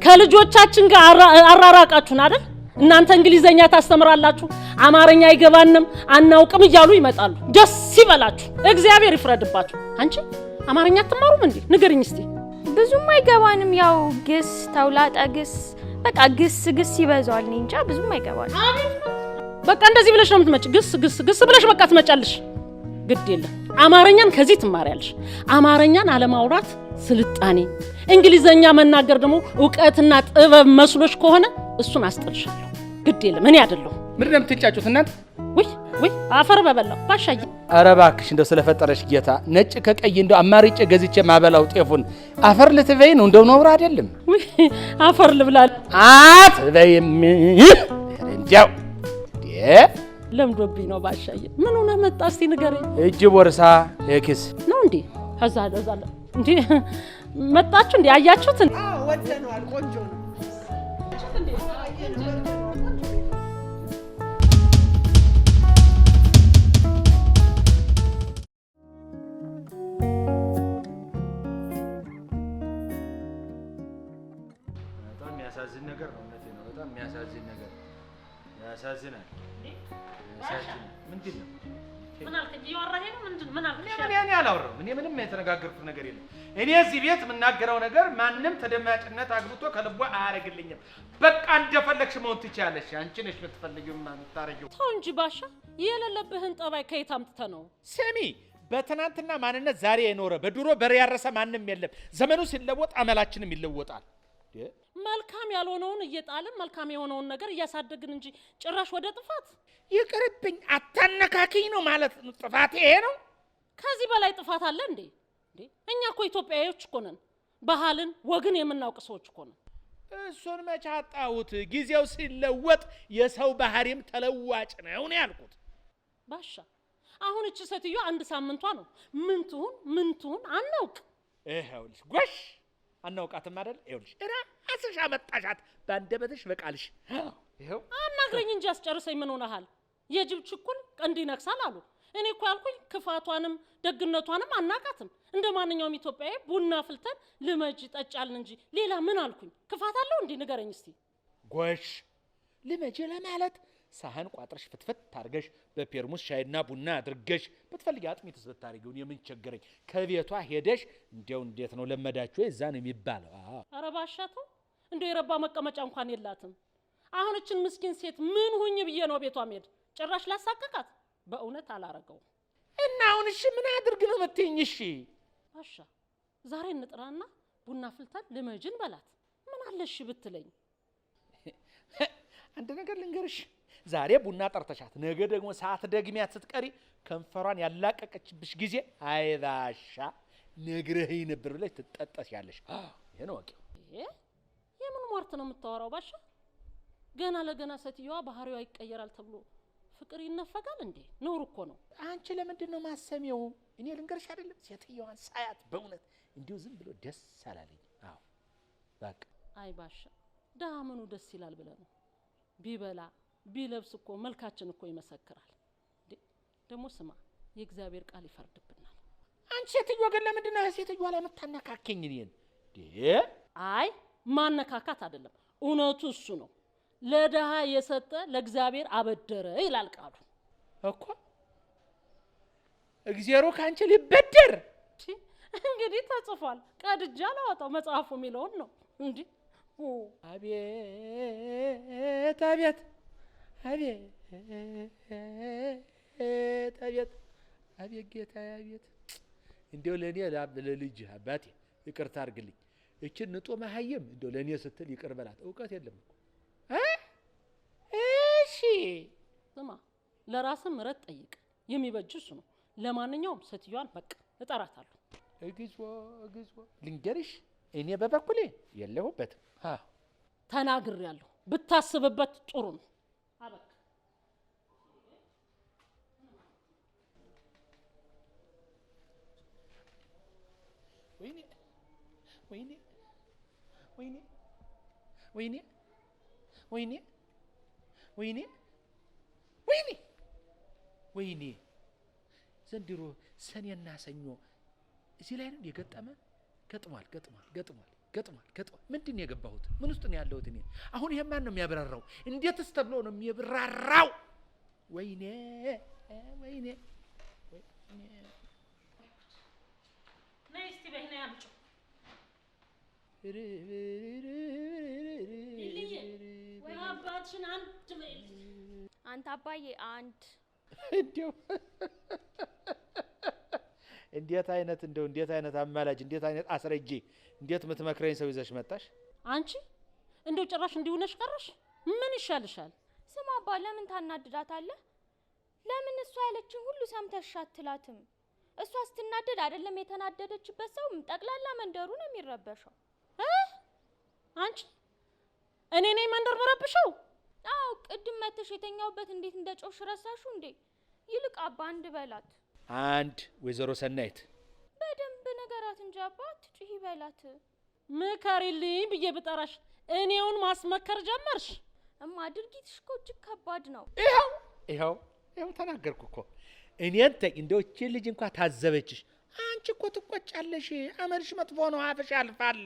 ከልጆቻችን ጋር አራራቃችሁን አይደል? እናንተ እንግሊዘኛ ታስተምራላችሁ፣ አማርኛ አይገባንም አናውቅም እያሉ ይመጣሉ። ደስ ይበላችሁ፣ እግዚአብሔር ይፍረድባችሁ። አንቺ አማርኛ አትማሩም እንዴ? ንገሪኝ እስቲ። ብዙም አይገባንም። ያው ግስ ተውላጠ ግስ በቃ ግስ ይበዛዋል። እኔ እንጃ ብዙም አይገባንም። በቃ እንደዚህ ብለሽ ነው የምትመጪ። ግስ ብለሽ በቃ ትመጫለሽ። ግድ የለም አማርኛን ከዚህ ትማሪያለሽ። አማርኛን አለማውራት ስልጣኔ፣ እንግሊዘኛ መናገር ደግሞ ዕውቀትና ጥበብ መስሎሽ ከሆነ እሱን አስጥልሻለሁ። ግድ የለም እኔ አይደለሁ። ምንድን ነው የምትንጫጩት እናንተ? ወይ አፈር በበላው ባሻዬ። ኧረ እባክሽ እንደው ስለፈጠረሽ ጌታ ነጭ ከቀይ እንደው አማርጬ ገዝቼ ማበላው ጤፉን አፈር ልትበይ ነው? እንደው ነውር አይደለም? ወይ አፈር ልብላል አትበይም እንዴው ለምዶብኝ ነው ባሻዬ። ምን ሆነ መጣ? እስቲ ንገረኝ። እጅ ቦርሳ የኪስ ነው እንዴ? ከዛ እንዴ መጣችሁ እንዴ? አያችሁት? አዎ ወደነዋል። ቆንጆ ነው። በጣም የሚያሳዝን ነገር ነው። እውነቴን ነው። በጣም የሚያሳዝን ነገር ያሳዝናል። ምንድን ነው? ምን አልከኝ? እያወራህ ነው? ምን አልከኝ? እኔ አላወራሁም። እኔ ምንም የተነጋገርኩት ነገር የለም። እኔ እዚህ ቤት የምናገረው ነገር ማንም ተደማጭነት አግብቶ ከልቦ አያደርግልኝም። በቃ እንደፈለግሽ መሆን ትችያለሽ። አንቺ ነሽ የምትፈልጊው የምታረጊው። ተው እንጂ ባሻ፣ የሌለብህን ጠባይ ከየት አምጥተህ ነው? ስሚ፣ በትናንትና ማንነት ዛሬ የኖረ በድሮ በሬ ያረሰ ማንም የለም። ዘመኑ ሲለወጥ አመላችንም ይለወጣል። መልካም ያልሆነውን እየጣልን መልካም የሆነውን ነገር እያሳደግን እንጂ ጭራሽ ወደ ጥፋት። ይቅርብኝ፣ አታነካኪኝ ነው ማለት ነው። ጥፋት ይሄ ነው? ከዚህ በላይ ጥፋት አለ እንዴ? እኛ እኮ ኢትዮጵያዊዎች እኮ ነን። ባህልን ወግን የምናውቅ ሰዎች እኮ ነን። እሱን መች አጣሁት? ጊዜው ሲለወጥ የሰው ባህሪም ተለዋጭ ነው ያልኩት። ባሻ፣ አሁን እቺ ሴትዮ አንድ ሳምንቷ ነው። ምን ትሁን አናውቅ። ይኸውልሽ ጎሽ፣ አናውቃትም አይደል? ይኸውልሽ ራስሽ አመጣሻት በአንደበትሽ በቃልሽ። ይኸው አናግረኝ እንጂ አስጨርሰኝ። ምን ሆነሃል? የጅብ ችኩል ቀንድ ይነክሳል አሉ። እኔ እኮ ያልኩኝ ክፋቷንም ደግነቷንም አናቃትም። እንደ ማንኛውም ኢትዮጵያዊ ቡና ፍልተን ልመጅ ጠጫልን እንጂ ሌላ ምን አልኩኝ? ክፋት አለው እንዴ? ንገረኝ እስቲ። ጎሽ፣ ልመጅ ለማለት ሳህን ቋጥረሽ ፍትፍት ታርገሽ በፔርሙስ ሻይና ቡና አድርገሽ ብትፈልጊ አጥሚት ስታርጊው የምን ቸገረኝ? ከቤቷ ሄደሽ እንደው እንዴት ነው ለመዳችሁ? እዛ ነው የሚባለው። ኧረ ባሻቱ እንደው የረባ መቀመጫ እንኳን የላትም። አሁን እችን ምስኪን ሴት ምን ሁኝ ብዬ ነው ቤቷ ሄድ? ጭራሽ ላሳቀቃት? በእውነት አላረገው እና አሁን እሺ ምን አድርግ ነው የምትይኝ? እሺ ባሻ፣ ዛሬ እንጥራና ቡና ፍልተን ልመጅን በላት። ምን አለሽ ብትለኝ? አንድ ነገር ልንገርሽ፣ ዛሬ ቡና ጠርተሻት ነገ ደግሞ ሰዓት ደግሚያት ስትቀሪ ከንፈሯን ያላቀቀችብሽ ጊዜ አይባሻ ነግረኸኝ ነበር ብለሽ ትጠጠሻለሽ። ይሄ ነው ወቂው። የምን ሟርት ነው የምታወራው ባሻ? ገና ለገና ሴትዮዋ ባህሪዋ ይቀየራል ተብሎ ፍቅር ይነፈጋል እንዴ? ኖር እኮ ነው። አንቺ ለምንድን ነው ማሰሚው? እኔ ልንገርሽ አይደለም ሴትዮዋን ሳያት በእውነት እንዲሁ ዝም ብሎ ደስ አላለኝ። አዎ በቃ አይ ባሻ፣ ደሃ ምኑ ደስ ይላል ብለህ ነው? ቢበላ ቢለብስ እኮ መልካችን እኮ ይመሰክራል። ደግሞ ስማ፣ የእግዚአብሔር ቃል ይፈርድብናል። አንቺ ሴትዮ ግን ለምንድን ነው ሴትዮዋ ላይ የምታነካከኝ እኔን? አይ ማነካካት አይደለም፣ እውነቱ እሱ ነው። ለደሃ የሰጠ ለእግዚአብሔር አበደረ ይላል ቃሉ እኮ። እግዚአብሔር ካንቺ ሊበደር እንግዲህ ተጽፏል። ቀድጃ ላወጣው መጽሐፉ የሚለውን ነው እንዴ? አቤት አቤት አቤት አቤት አቤት ጌታ አቤት። እንደው ለኔ ለልጅ አባቴ ይቅርታ አድርግልኝ። እቺን ንጦ መሀየም እንደው ለኔ ስትል ይቅር በላት። ዕውቀት የለም እኮ። እሺ ስማ፣ ለራስህ ምሕረት ጠይቅ። የሚበጅ እሱ ነው። ለማንኛውም ሴትዮዋን በቃ እጠራታለሁ። እግዚኦ ልንገርሽ፣ እኔ በበኩሌ የለሁበትም። ተናግሬያለሁ። ብታስብበት ጥሩ ነው። አበቃ። ወይኔ ወይኔ ወይኔ ወይኔ ወይኔ ወይኔ ወይኔ ወይኔ ዘንድሮ ሰኔና ሰኞ እዚህ ላይ ነው የገጠመ። ገጥሟል። ምንድን ነው የገባሁት? ምን ውስጥ ነው ያለሁት እኔ? አሁን ይሄ ማን ነው የሚያብራራው? እንዴትስ ተብሎ ነው የሚያብራራው? ወይኔ ነይ እስቲ በይ ነይ አምጪው። ወይ አባትሽን አንድ በይ። አንተ አባዬ አንድ እንዴት አይነት አማላጅ፣ እንዴት አይነት አስረጂ፣ እንዴት የምትመክረኝ ሰው ይዘሽ መጣሽ? አንቺ እንደው ጭራሽ እንዲሆነሽ ቀረሽ። ምን ይሻልሻል? ስማ አባ፣ ለምን ታናድዳታለህ? ለምን እሷ ያለችን ሁሉ ሰምተሽ አትላትም? እሷ ስትናደድ አይደለም የተናደደችበት ሰው ጠቅላላ መንደሩ ነው የሚረበሸው። አንቺ እኔ ነኝ መንደር መረብሸው? አዎ፣ ቅድም መተሽ የተኛውበት እንዴት እንደጮሽ ረሳሹ እንዴ? ይልቅ አባ አንድ በላት። አንድ ወይዘሮ ሰናይት በደንብ ነገራት እንጂ አባ አትጩሂ በላት። ምከሪልኝ ብዬ ብጠራሽ እኔውን ማስመከር ጀመርሽ። እማ ድርጊትሽ እኮ እጅግ ከባድ ነው። ይኸው ተናገርኩ እኮ። እኔን ተይ፣ እንደው እቺ ልጅ እንኳን ታዘበችሽ። አንቺ እኮ ትቆጫለሽ፣ አመልሽ መጥፎ ነው፣ አፍሽ ያልፋል።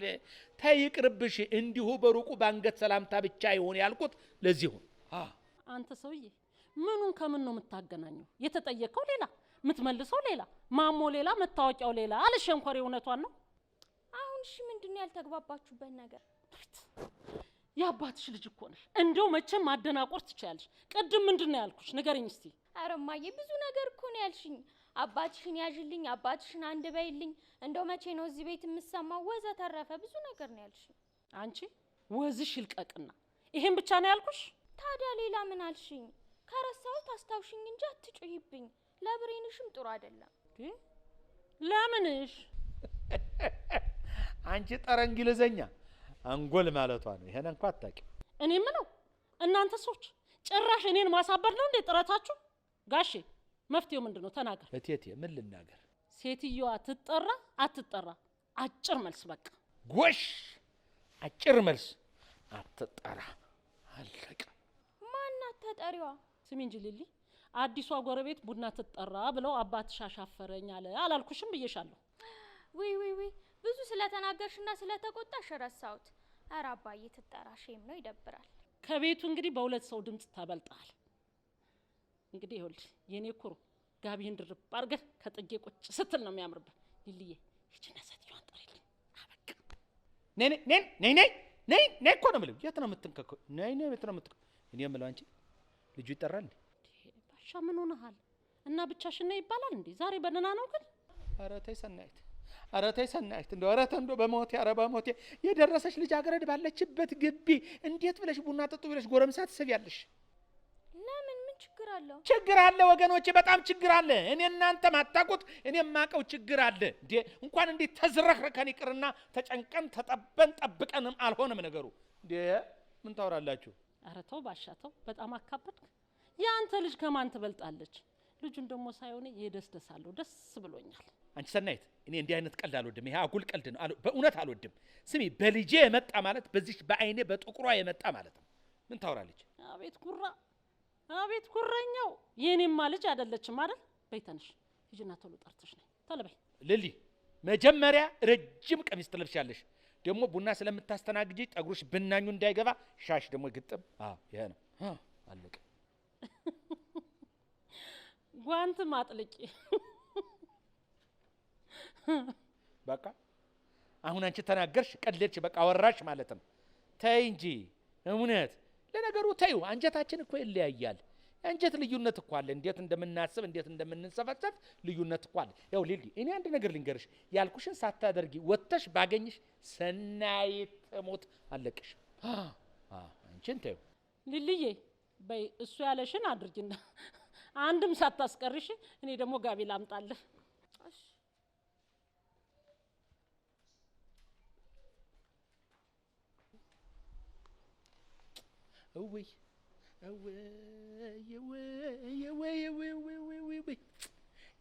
ተይ ይቅርብሽ። እንዲሁ በሩቁ ባንገት ሰላምታ ብቻ ይሆን ያልኩት ለዚሁ። አንተ ሰውዬ ምኑን ከምን ነው የምታገናኘው? የተጠየቀው ሌላ፣ የምትመልሰው ሌላ፣ ማሞ ሌላ፣ መታወቂያው ሌላ አልሽ። ሸንኮሬ እውነቷን ነው። አሁን እሺ ምንድነው ያልተግባባችሁበት ነገር? የአባትሽ ልጅ እኮ ነሽ። እንደው መቼም ማደናቆር ትችያለሽ። ቅድም ምንድነው ያልኩሽ? ንገረኝ እስቲ። ኧረ እማዬ ብዙ ነገር እኮ ነው ያልሽኝ። አባትሽን ያዥልኝ፣ አባትሽን አንድ በይልኝ፣ እንደው መቼ ነው እዚህ ቤት የምሰማው ወዘተረፈ ብዙ ነገር ነው ያልሽኝ። አንቺ ወዝሽ ይልቀቅና ይሄን ብቻ ነው ያልኩሽ? ታዲያ ሌላ ምን አልሽኝ? ከረሳሁት አስታውሽኝ እንጂ አትጩሂብኝ። ለብሬንሽም ጥሩ አይደለም። ለምንሽ? አንቺ ጠረ እንግሊዘኛ አንጎል ማለቷ ነው። ይሄን እንኳን አታውቂም። እኔ ምነው እናንተ ሰዎች ጭራሽ እኔን ማሳበር ነው እንዴ ጥረታችሁ? ጋሼ መፍትሄው ምንድነው? ተናገር። እቴቴ ምን ልናገር? ሴትዮዋ ትጠራ አትጠራ? አጭር መልስ በቃ። ጎሽ፣ አጭር መልስ። አትጠራ አለቀ። ማናት ተጠሪዋ? ስሚ እንጂ ሊሊ፣ አዲሷ ጎረቤት ቡና ትጠራ ብለው አባትሽ አሻፈረኝ አለ አላልኩሽም ብዬሻለሁ? ወይ ብዙ ስለተናገርሽና ስለተቆጣሽ ረሳሁት። ኧረ አባዬ ትጠራ፣ ሼም ነው፣ ይደብራል። ከቤቱ እንግዲህ በሁለት ሰው ድምጽ ተበልጣል። እንግዲህ ይኸውልሽ የኔ ኩሩ ጋቢህን ድርብ አድርገህ ከጥጌ ቁጭ ስትል ነው የሚያምርብህ። ሊሊዬ ይቺን ሴትዮዋን ጠሪልኝ። አበቃ። ነይ እኮ ነው የምለው። የት ነው የምትንከከው? ነይ የት ነው የምትንከከው? እኔ የምለው አንቺ ልጁ ይጠራል እንዴ? ባሻ ምን ሆነሃል? እና ብቻሽን ነይ ይባላል እንዴ? ዛሬ በደህና ነው ግን? ኧረ ተይ ሰናይት፣ እንደው ኧረ ተይ እንደው በሞቴ የደረሰች ልጅ አገረድ ባለችበት ግቢ እንዴት ብለሽ ቡና ጠጡ ብለሽ ጎረምሳ ትስቢያለሽ? ለምን? ምን ችግር አለው? ችግር አለ ወገኖቼ፣ በጣም ችግር አለ። እኔ እናንተ ማታውቁት እኔ የማውቀው ችግር አለ። እንዴ እንኳን እንዴት ተዝረክርከን ይቅርና ተጨንቀን ተጠበን ጠብቀንም አልሆነም ነገሩ። እንዴ ምን ታወራላችሁ? ኧረ ተው ባሻ ተው፣ በጣም አካበድክ። ያንተ ልጅ ከማን ትበልጣለች? ልጁን ደግሞ ሳይሆን ይደስደሳለሁ፣ ደስ ብሎኛል። አንቺ ሰናይት፣ እኔ እንዲህ አይነት ቀልድ አልወድም። ይሄ አጉል ቀልድ ነው፣ በእውነት አልወድም። ስሚ፣ በልጄ የመጣ ማለት በዚህ በአይኔ በጥቁሯ የመጣ ማለት ነው። ምን ታወራለች? አቤት ኩረኛው፣ የኔማ ልጅ አይደለችም አይደል? በይ ተነሽ፣ ሂጂና ቶሎ ጠርተሽ ነይ። ቶሎ በይ ልሊ። መጀመሪያ ረጅም ቀሚስ ትለብሻለሽ። ደግሞ ቡና ስለምታስተናግጂ ጠጉርሽ ብናኙ እንዳይገባ ሻሽ ደግሞ ግጥም። ይሄ ነው አለቀ። ጓንት ማጥልቂ። በቃ አሁን አንቺ ተናገርሽ፣ ቀለድሽ፣ በቃ ወራሽ ማለት ነው። ተይ እንጂ እውነት። ለነገሩ ተይው፣ አንጀታችን እኮ ይለያያል። የአንጀት ልዩነት እኮ አለ። እንዴት እንደምናስብ እንዴት እንደምንሰፈሰፍ ልዩነት እኮ አለ። ያው ሊሊ፣ እኔ አንድ ነገር ልንገርሽ፣ ያልኩሽን ሳታደርጊ ወጥተሽ ባገኝሽ ሰናይት ሞት አለቅሽ። አንቺን ተይው ሊሊዬ። በይ እሱ ያለሽን አድርጊና አንድም ሳታስቀርሽ፣ እኔ ደግሞ ጋቢ ላምጣልህ። እሺ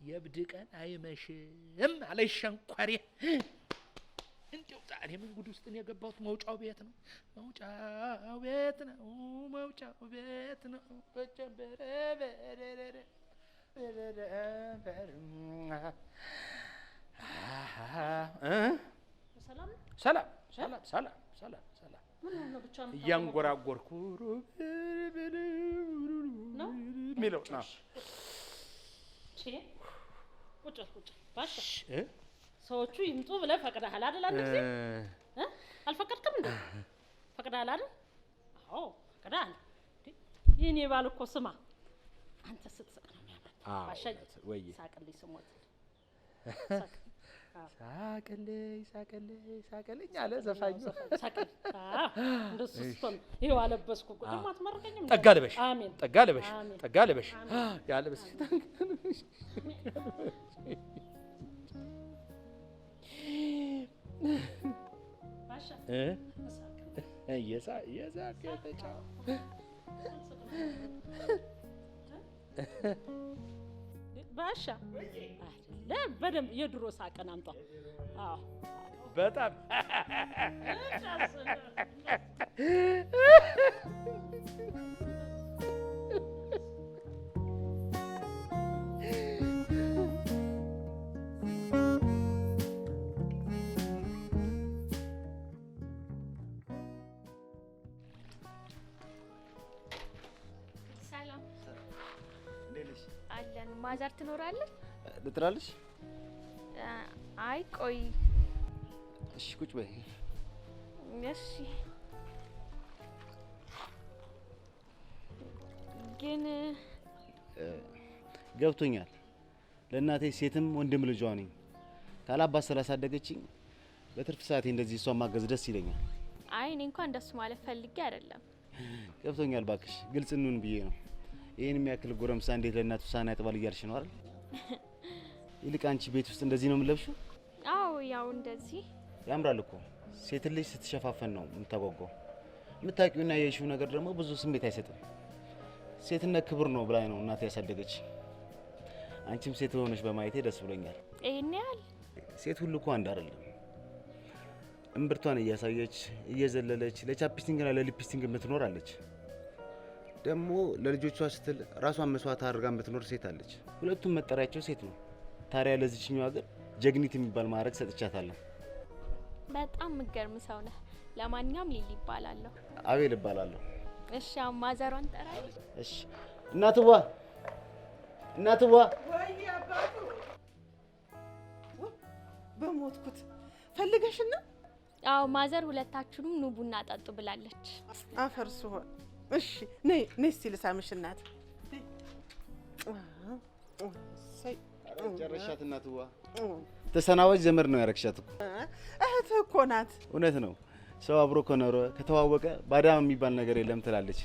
የብድ ቀን አይመሽም አለሽ ሸንኮሬ። እንደው ዛሬ ምን ጉድ ውስጥ ነው የገባሁት? መውጫው ቤት ነው። ሰላም ሰላም ሰላም ሰላም ሰላም ሰላም እያንጎራጎርኩ ነው ሚለው ነው። ቁጭ ባሻ ሰዎቹ ይምጡ ብለህ ፈቅደሃል አይደል? አንድ ጊዜ አልፈቀድክም እንዴ? ፈቅደሃል አይደል? አዎ ፈቅደሃል። የኔ ባል እኮ ስማ፣ አንተ ስትስቅ ነው የሚያምር። ባሻ ወይ ሳቅልኝ ስሞት ሳቅልኝ አለ ዘፋኙ። እንደሱ ስትሆን ይኸው አለበስኩ። ደግሞ አትመርቀኝም? ጠጋ ልበሽ፣ አሜን። ጠጋ ልበሽ፣ ጠጋ ልበሽ ያለበስ ባሻ የሳቅ የተጫው ባሻ አይደለም፣ በደንብ የድሮ ሳቅን አምጣ። አዎ በጣም ሰላም አለን። ማዘር ትኖራለች? ልጥራልሽ? አይ ቆይ። እሺ ቁጭ በይ። እሺ ግን ገብቶኛል። ለእናቴ ሴትም ወንድም ልጇ ነኝ። ካላባት ስላሳደገችኝ በትርፍ ሰዓቴ እንደዚህ እሷን ማገዝ ደስ ይለኛል። አይ እኔ እንኳን እንደሱ ማለት ፈልጌ አይደለም። ገብቶኛል። ባክሽ ግልጽ እንሁን ብዬ ነው። ይሄን የሚያክል ጎረምሳ እንዴት ለእናቱ ሳህን ያጥባል እያልሽ ነው አይደል? ይልቅ አንቺ ቤት ውስጥ እንደዚህ ነው የምትለብሺው? አዎ ያው እንደዚህ ያምራል እኮ። ሴት ልጅ ስትሸፋፈን ነው የምታጓጓው። የምታውቂውና የሺው ነገር ደግሞ ብዙ ስሜት አይሰጥም። ሴትነት ክብር ነው ብላኝ ነው እናቴ ያሳደገች። አንቺም ሴት ሆነሽ በማየቴ ደስ ብሎኛል። ይሄን ያህል ሴት ሁሉ እኮ አንድ አይደለም። እምብርቷን እያሳየች እየዘለለች ለቻፕስቲንግና ለሊፕስቲንግ የምትኖር አለች። ደግሞ ለልጆቿ ስትል ራሷን መስዋዕት አድርጋ የምትኖር ሴት አለች። ሁለቱም መጠሪያቸው ሴት ነው። ታዲያ ለዚህኛው ሀገር ጀግኒት የሚባል ማዕረግ ሰጥቻታለሁ። በጣም ምገርም ሰው ነህ። ለማንኛውም ሊሊ ይባላለሁ። አቤል እባላለሁ። እሺ አሁን ማዘሯን ጠራኝ። እሺ እናትዋ ወይ አባቱ በሞትኩት ፈልገሽና? አዎ ማዘር ሁለታችሁንም ኑ ቡና ጠጡ ብላለች። አፈር ስሆን እሺ ነይ እስቲ ልሳምሽ እናት። ጨረሻት እናትዋ። ተሰናዋጅ ዘመድ ነው ያረግሻት እኮ። እህትህ እኮ ናት። እውነት ነው። ሰው አብሮ ከኖረ ከተዋወቀ ባዳም የሚባል ነገር የለም ትላለች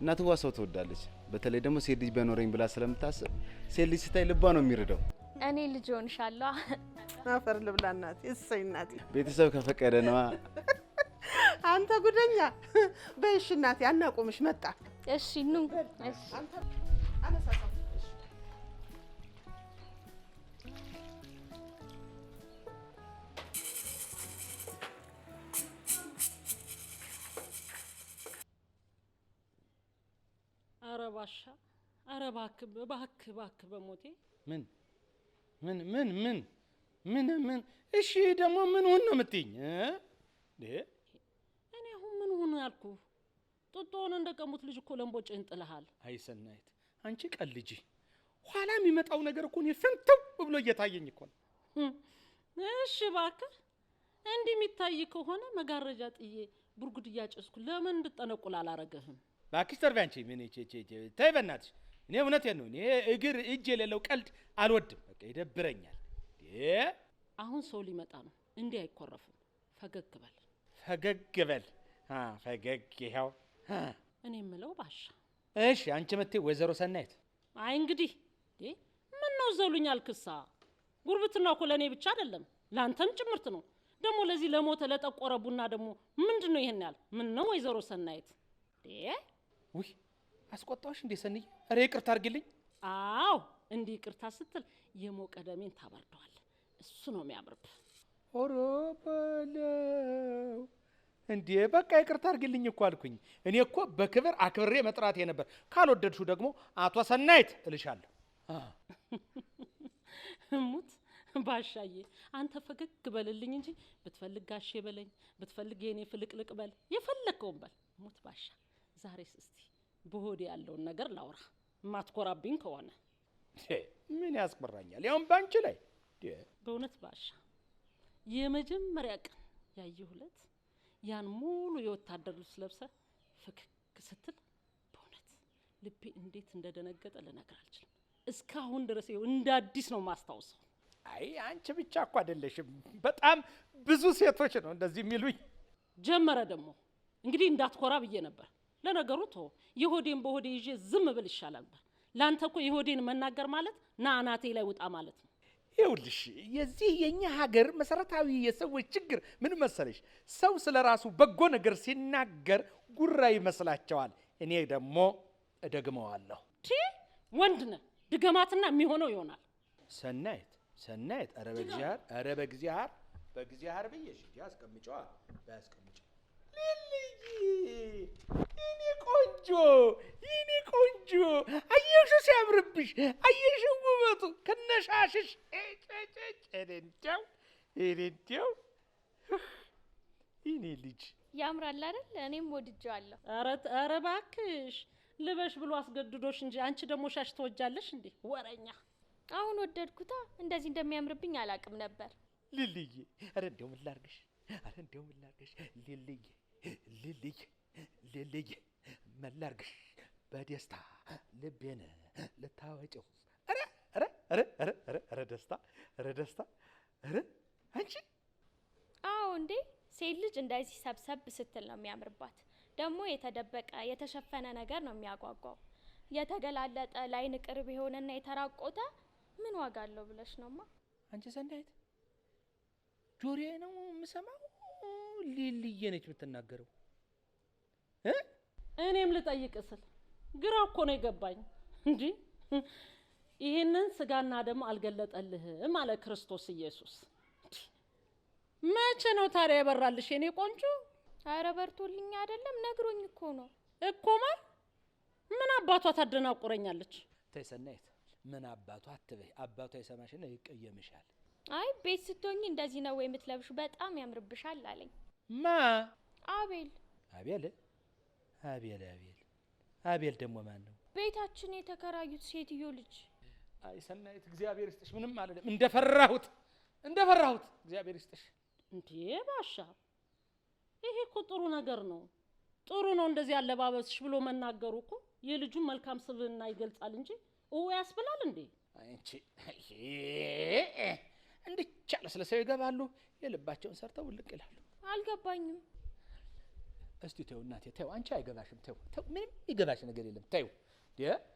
እናትዋ። ሰው ትወዳለች። በተለይ ደግሞ ሴት ልጅ በኖረኝ ብላ ስለምታስብ ሴት ልጅ ስታይ ልቧ ነው የሚረዳው። እኔ ልጅ ሆንሻለሁ። አፈር ልብላ እናቴ። እሰይ እናቴ። ቤተሰብ ከፈቀደ ነዋ። አንተ ጉደኛ። በይሽ እናቴ አናቁምሽ መጣ። እሺ ኑ። እሺ አንተ አነሳሳ። ኧረ ባሻ፣ ኧረ እባክህ በሞቴ። ምን ምን ምን ምን ምን ምን? እሺ ደግሞ ምን ሁን ነው የምትይኝ? እኔ አሁን ምን ሁን ያልኩ? ጡጦውን እንደቀሙት ልጅ እኮ ለምቦጭህን ጥለሃል። አይ ሰናይት፣ አንቺ ቀልጂ። ኋላ የሚመጣው ነገር እኮ እኔ ፍንትው ብሎ እየታየኝ እኮ ነው። እሺ እባክህ፣ እንዲህ የሚታይ ከሆነ መጋረጃ ጥዬ ቡርጉድ እያጨስኩ ለምን እንድጠነቁል አላረገህም? እባክሽ ተርቢ አንቺ። ምን ተይ በእናትሽ። እኔ እውነቴን ነው። እኔ እግር እጅ የሌለው ቀልድ አልወድም። በቃ ይደብረኛል። አሁን ሰው ሊመጣ ነው። እንዲህ አይኮረፍም። ፈገግ በል ፈገግ በል። ፈገግ ይኸው። እኔ የምለው ባሻ። እሺ አንቺ የምትይው ወይዘሮ ሰናይት። አይ እንግዲህ ምን ነው ዘሉኛል? ክሳ ጉርብትና እኮ ለእኔ ብቻ አይደለም ለአንተም ጭምርት ነው። ደግሞ ለዚህ ለሞተ ለጠቆረ ቡና ደግሞ ምንድን ነው ይሄን ያህል? ምን ነው ወይዘሮ ሰናይት? ውይ አስቆጣዎች እንዴ ሰንዬ? ኧረ ይቅርታ አድርጊልኝ። አዎ እንዲህ ይቅርታ ስትል የሞቀ ደሜን ታበርደዋለህ። እሱ ነው የሚያምርብህ። ኦሮ በለው እንዴ! በቃ ይቅርታ አድርጊልኝ እኮ አልኩኝ። እኔ እኮ በክብር አክብሬ መጥራቴ ነበር። ካልወደድሽው ደግሞ አቶ ሰናይት እልሻለሁ። ሙት ባሻዬ አንተ ፈገግ በልልኝ እንጂ ብትፈልግ ጋሼ በለኝ፣ ብትፈልግ የኔ ፍልቅልቅ በል፣ የፈለከውን በል። ሞት ባሻ ዛሬስ እስቲ በሆዴ ያለውን ነገር ላውራ፣ ማትኮራብኝ ከሆነ ምን ያስቆራኛል? ያውም ባንቺ ላይ በእውነት ባሻ የመጀመሪያ ቀን ያየሁለት ያን ሙሉ የወታደር ልብስ ለብሰ ፍክክ ስትል በእውነት ልቤ እንዴት እንደደነገጠ ልነግር አልችልም። እስካሁን ድረስ ይኸው እንደ አዲስ ነው ማስታውሰው። አይ አንቺ ብቻ እኮ አይደለሽም፣ በጣም ብዙ ሴቶች ነው እንደዚህ የሚሉኝ። ጀመረ ደግሞ እንግዲህ እንዳትኮራ ብዬ ነበር። ለነገሩ ተው፣ የሆዴን በሆዴ ይዤ ዝም ብል ይሻላል ነበር። ላንተ እኮ የሆዴን መናገር ማለት ና አናቴ ላይ ውጣ ማለት ነው። ይኸውልሽ የዚህ የኛ ሀገር መሰረታዊ የሰዎች ችግር ምን መሰለሽ? ሰው ስለ ራሱ በጎ ነገር ሲናገር ጉራ ይመስላቸዋል። እኔ ደግሞ እደግመዋለሁ። ወንድ ነህ፣ ድገማትና የሚሆነው ይሆናል። ሰናይት ሰናይት፣ ኧረ በእግዚአብሔር፣ ኧረ በእግዚአብሔር ብዬሽ ያስቀምጨዋ ባያስቀምጨ የኔ ቆንጆ አየሽ ሲያምርብሽ፣ አየሽ ውበቱ ከነሻሽሽ። እንዴው የኔ ልጅ ያምራል አይደል? እኔም ወድጄዋለሁ። ኧረ እባክሽ ልበሽ ብሎ አስገድዶሽ እንጂ አንቺ ደግሞ ሻሽ ትወጃለሽ እንዴ? ወረኛ። አሁን ወደድኩታ። እንደዚህ እንደሚያምርብኝ አላቅም ነበር። ልልዬ፣ ኧረ እንደው ምን ላድርግሽ? ልልዬ ምን ላድርግሽ? በደስታ ልቤን ልታወጪው። ኧረ ደስታ! አንቺ አዎ እንዴ! ሴት ልጅ እንደዚህ ሰብሰብ ስትል ነው የሚያምርባት። ደግሞ የተደበቀ የተሸፈነ ነገር ነው የሚያጓጓው። የተገላለጠ ላይን ቅርብ የሆነና የተራቆተ ምን ዋጋ አለው ብለሽ ነውማ? አንቺ ሰናይት ጆሮዬ ነው የምሰማው? ልልዬ ነች የምትናገረው? እኔም ልጠይቅ ስል ግራ እኮ ነው የገባኝ። እንጂ ይህንን ስጋና ደም አልገለጠልህም አለ ክርስቶስ ኢየሱስ። መቼ ነው ታዲያ ያበራልሽ የኔ ቆንጆ? አረ በርቶልኝ አይደለም ነግሮኝ እኮ ነው። እኮ ምን አባቷ ታደናቁረኛለች? ተይ ሰናይት፣ ምን አባቷ አትበይ። አባቷ ይሰማሽና ይቀየምሻል። አይ ቤት ስትሆኚ እንደዚህ ነው ወይ የምትለብሹ? በጣም ያምርብሻል አለኝ። ማ? አቤል። አቤል ደግሞ ማን ነው? ቤታችን የተከራዩት ሴትዮ ልጅ። አይ ሰናይት እግዚአብሔር ይስጥሽ። ምንም አይደለም። እንደፈራሁት እግዚአብሔር ይስጥሽ። እንዴ ባሻ ይሄ እኮ ጥሩ ነገር ነው። ጥሩ ነው እንደዚህ አለባበስሽ ብሎ መናገሩ እኮ የልጁን መልካም ስብዕና ይገልጻል እንጂ ያስብላል እንዴ? አንቺ እንድቻለ ስለ ሰው ይገባሉ፣ የልባቸውን ሰርተው ልቅ ይላሉ። አልገባኝም። እስቲ ተው እናቴ ተው፣ አንቺ አይገባሽም። ተው ምንም ይገባሽ ነገር የለም። ተው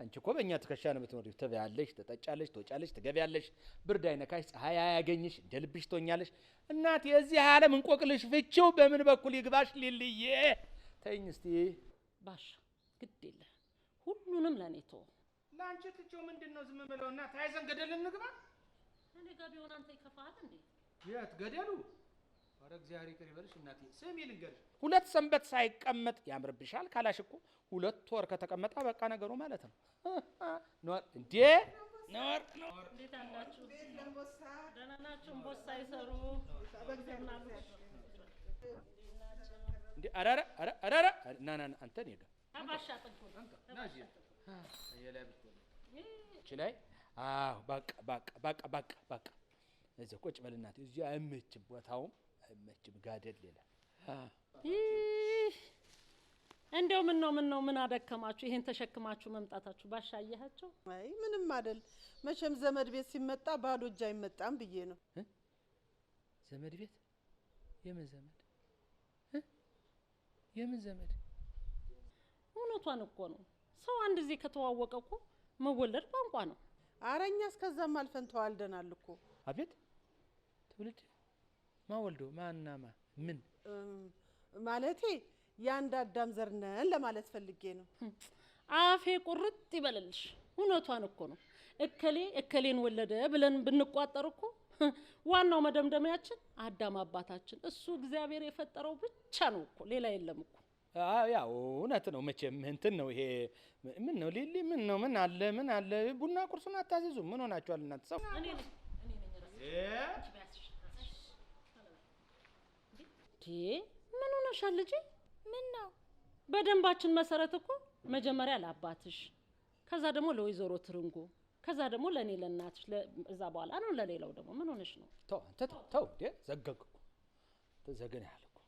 አንቺ እኮ በእኛ ትከሻ ነው የምትኖሪው። ትበያለሽ፣ ትጠጫለሽ፣ ትወጫለሽ፣ ትገቢያለሽ። ብርድ አይነካሽ፣ ፀሐይ አያገኝሽ፣ እንደ ልብሽ ትሆኛለሽ። እናቴ የዚህ ዓለም እንቆቅልሽ ፍቺው በምን በኩል ይግባሽ? ልልዬ ተይኝ እስቲ ባሻ፣ ግድ የለህ ሁሉንም ለእኔ ተው። ለአንቺ ትቼው ምንድን ነው ዝም ብለው እና ተያይዘን ገደል እንግባ? እኔ ጋር ቢሆን አንተ ይከፋሃል እንዴ? የት ገደሉ? ኧረ እግዚአብሔር ይቅር ይበልሽ እናቴ። ስሚ ልንገርሽ፣ 2 ሰንበት ሳይቀመጥ ያምርብሻል ካላሽ እኮ 2 ወር ከተቀመጠ በቃ ነገሩ ማለት ነው። ኖር እንዴ ኖር። እንዴት አላችሁ? ደህና ናችሁ? እምቦሳ ይሰሩ እንዴ? ኧረ ና አንተ ነህ ጋር ባሻ ጥንቱ ላይ አዎ በቃ እዚህ ቁጭ በል እናቴ። እዚህ አይመችም፣ ቦታውም አይመችም፣ ጋደል ሌላ። እንደው ምን አደከማችሁ ይሄን ተሸክማችሁ መምጣታችሁ? ባሻ አየሃቸው? አይ ምንም አይደል። መቼም ዘመድ ቤት ሲመጣ ባዶ እጅ አይመጣም ብዬ ነው። ዘመድ ቤት? የምን ዘመድ? እውነቷን እኮ ነው። ሰው አንድ ጊዜ ከተዋወቀ እኮ መወለድ ቋንቋ ነው። ኧረ እኛ እስከዛም አልፈን ተዋልደናል እኮ። አቤት ትውልድ ማወልዶ ማናማ ምን ማለቴ የአንድ አዳም ዘር ነን ለማለት ፈልጌ ነው። አፌ ቁርጥ ይበልልሽ። እውነቷን እኮ ነው። እከሌን ወለደ ብለን ብንቋጠር እኮ ዋናው መደምደሚያችን አዳም አባታችን እሱ እግዚአብሔር የፈጠረው ብቻ ነው እኮ ሌላ የለም እኮ። ያው እውነት ነው። መቼም እንትን ነው ይሄ። ምን ነው ሊሊ? ምን አለ ቡና ቁርሱን አታዘዙ? ምን ሆናችኋል እናንተ? ሰው ምን ሆነሻል ልጄ? ምን ነው? በደንባችን መሰረት እኮ መጀመሪያ ለአባትሽ፣ ከዛ ደግሞ ለወይዘሮ ትርንጎ፣ ከዛ ደግሞ ለኔ ለእናትሽ፣ እዛ በኋላ ነው ለሌላው ደግሞ። ምን ሆነሽ ነው? ተው አንተ ተው እንዴ! ዘገግ እኮ ተዘገነ ያለ እኮ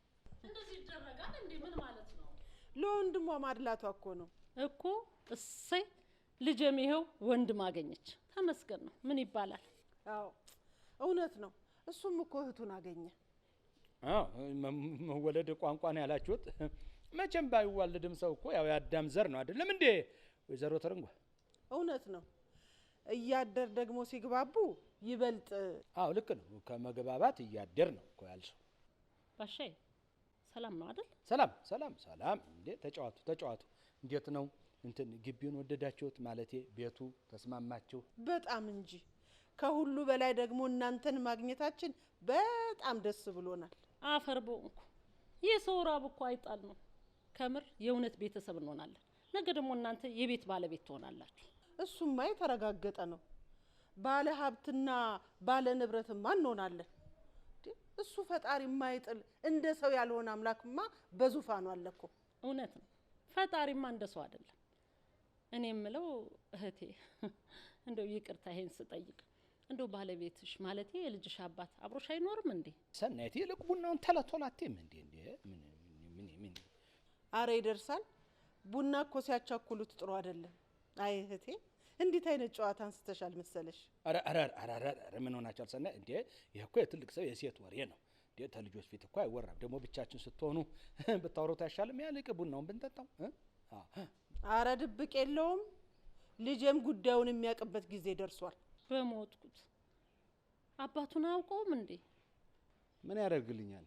እንደዚህ ይደረጋል እንዴ? ምን ማለት ነው? ለወንድሟ ማድላቷ እኮ ነው እኮ። እሰይ ልጄም ይኸው ወንድም አገኘች። ተመስገን ነው። ምን ይባላል? አዎ እውነት ነው። እሱም እኮ እህቱን አገኘ። አዎ መወለድ ቋንቋ ነው ያላችሁት። መቼም ባይዋልድም ሰው እኮ ያው የአዳም ዘር ነው አይደለም እንዴ ወይዘሮ ትርንጎ? እውነት ነው። እያደር ደግሞ ሲግባቡ ይበልጥ። አዎ ልክ ነው። ከመግባባት እያደር ነው እኮ ያልሽው። ባሻዬ ሰላም ነው አይደል? ሰላም ሰላም ሰላም። እንዴ ተጫዋቱ ተጫዋቱ። እንዴት ነው እንትን ግቢውን ወደዳችሁት? ማለቴ ቤቱ ተስማማችሁ? በጣም እንጂ። ከሁሉ በላይ ደግሞ እናንተን ማግኘታችን በጣም ደስ ብሎናል። አፈር በእንኩ የሰው ራብ እኮ አይጣል ነው። ከምር የእውነት ቤተሰብ እንሆናለን። ነገ ደግሞ እናንተ የቤት ባለቤት ትሆናላችሁ። እሱማ የተረጋገጠ ነው። ባለ ሀብትና ባለ ንብረትማ እንሆናለን። እሱ ፈጣሪ የማይጥል እንደ ሰው ያልሆነ አምላክማ በዙፋኑ አለ እኮ። እውነት ነው። ፈጣሪማ እንደ ሰው አይደለም። እኔ የምለው እህቴ እንደው ይቅርታ ይሄን ስጠይቅ እንደው ባለቤትሽ ማለት የልጅሽ አባት አብሮሽ አይኖርም እንዴ? ሰናይት ይልቅ ቡናውን ተለቶላቴም እንዴ ምን አረ ይደርሳል። ቡና እኮ ሲያቻኩሉት ጥሩ አይደለም። አይ እህቴ እንዴት አይነት ጨዋታ አንስተሻል መሰለሽ? አረ ምን ሆናችኋል? ሰናይ እንዴ ይሄ እኮ የትልቅ ሰው የሴት ወሬ ነው እንዴ። ተልጆች ፊት እኮ አይወራም። ደግሞ ብቻችን ስትሆኑ ብታወሩት አይሻልም? ያልቅ ቡናውን ብንጠጣው። አረ ድብቅ የለውም። ልጄም ጉዳዩን የሚያውቅበት ጊዜ ደርሷል። በሞትኩት አባቱን አያውቀውም እንዴ? ምን ያደርግልኛል?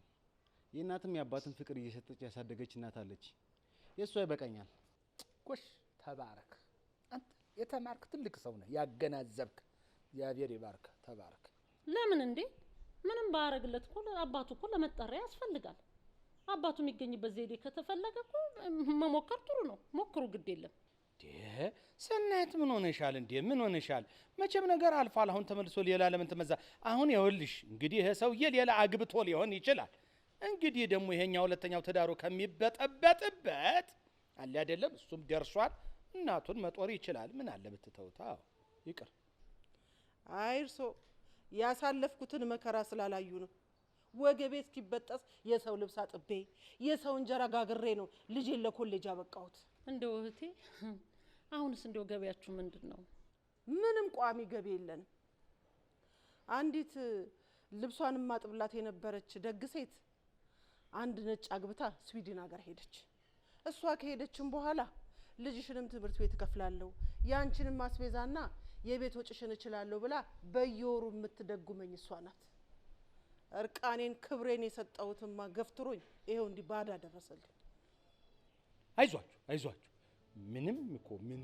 የእናትም የአባትን ፍቅር እየሰጠች ያሳደገች እናት አለች። የእሷ ይበቃኛል። ጎሽ ተባረክ። አንተ የተማርክ ትልቅ ሰው ነህ፣ ያገናዘብክ። እግዚአብሔር ይባርክ። ተባረክ። ለምን እንዴ? ምንም ባረግለት እኮ አባቱ እኮ ለመጠሪያ ያስፈልጋል። አባቱ የሚገኝበት ዘዴ ከተፈለገ እኮ መሞከር ጥሩ ነው። ሞክሩ፣ ግድ የለም። ሰናይት ምን ሆነሻል እንዴ? ምን ሆነሻል? መቼም ነገር አልፏል። አሁን ተመልሶ ሌላ ለምን ተመዛ? አሁን ይኸውልሽ እንግዲህ ይሄ ሰውዬ ሌላ አግብቶ ሊሆን ይችላል። እንግዲህ ደግሞ ይሄኛው ሁለተኛው ትዳሩ ከሚበጠበጥበት አለ አይደለም፣ እሱም ደርሷል። እናቱን መጦር ይችላል። ምን አለ ብትተውታ? ይቅር። አይ እርሶ ያሳለፍኩትን መከራ ስላላዩ ነው። ወገቤ እስኪበጠስ የሰው ልብስ አጥቤ የሰው እንጀራ ጋግሬ ነው ልጄን ለኮሌጅ አበቃሁት። እንደው እህቴ አሁንስ እንደው ገበያችሁ ምንድን ነው? ምንም ቋሚ ገቢ የለንም። አንዲት ልብሷን ማጥብላት የነበረች ደግ ሴት አንድ ነጭ አግብታ ስዊድን ሀገር ሄደች። እሷ ከሄደችም በኋላ ልጅሽንም ትምህርት ቤት እከፍላለሁ ያንቺንም ማስቤዛና የቤት ወጭሽን እችላለሁ ብላ በየወሩ የምትደጉመኝ እሷ ናት። እርቃኔን ክብሬን የሰጠሁትማ ገፍትሮኝ ይሄው እንዲህ ባዳ ደረሰልኝ። አይዟችሁ አይዟችሁ። ምንም እኮ ምን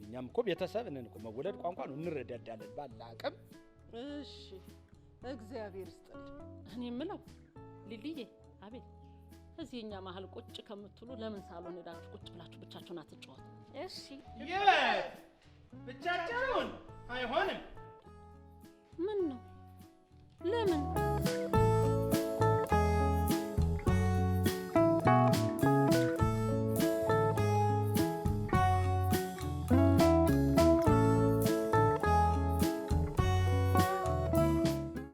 እኛም እኮ ቤተሰብ ነን እኮ። መወለድ ቋንቋ ነው፣ እንረዳዳለን ባለ አቅም። እሺ እግዚአብሔር ይስጥልኝ። እኔ የምለው ሊልዬ፣ አቤት፣ እዚህ እኛ መሀል ቁጭ ከምትሉ ለምን ሳሎን ሄዳችሁ ቁጭ ብላችሁ ብቻችሁን አትጫወቱ? እሺ የት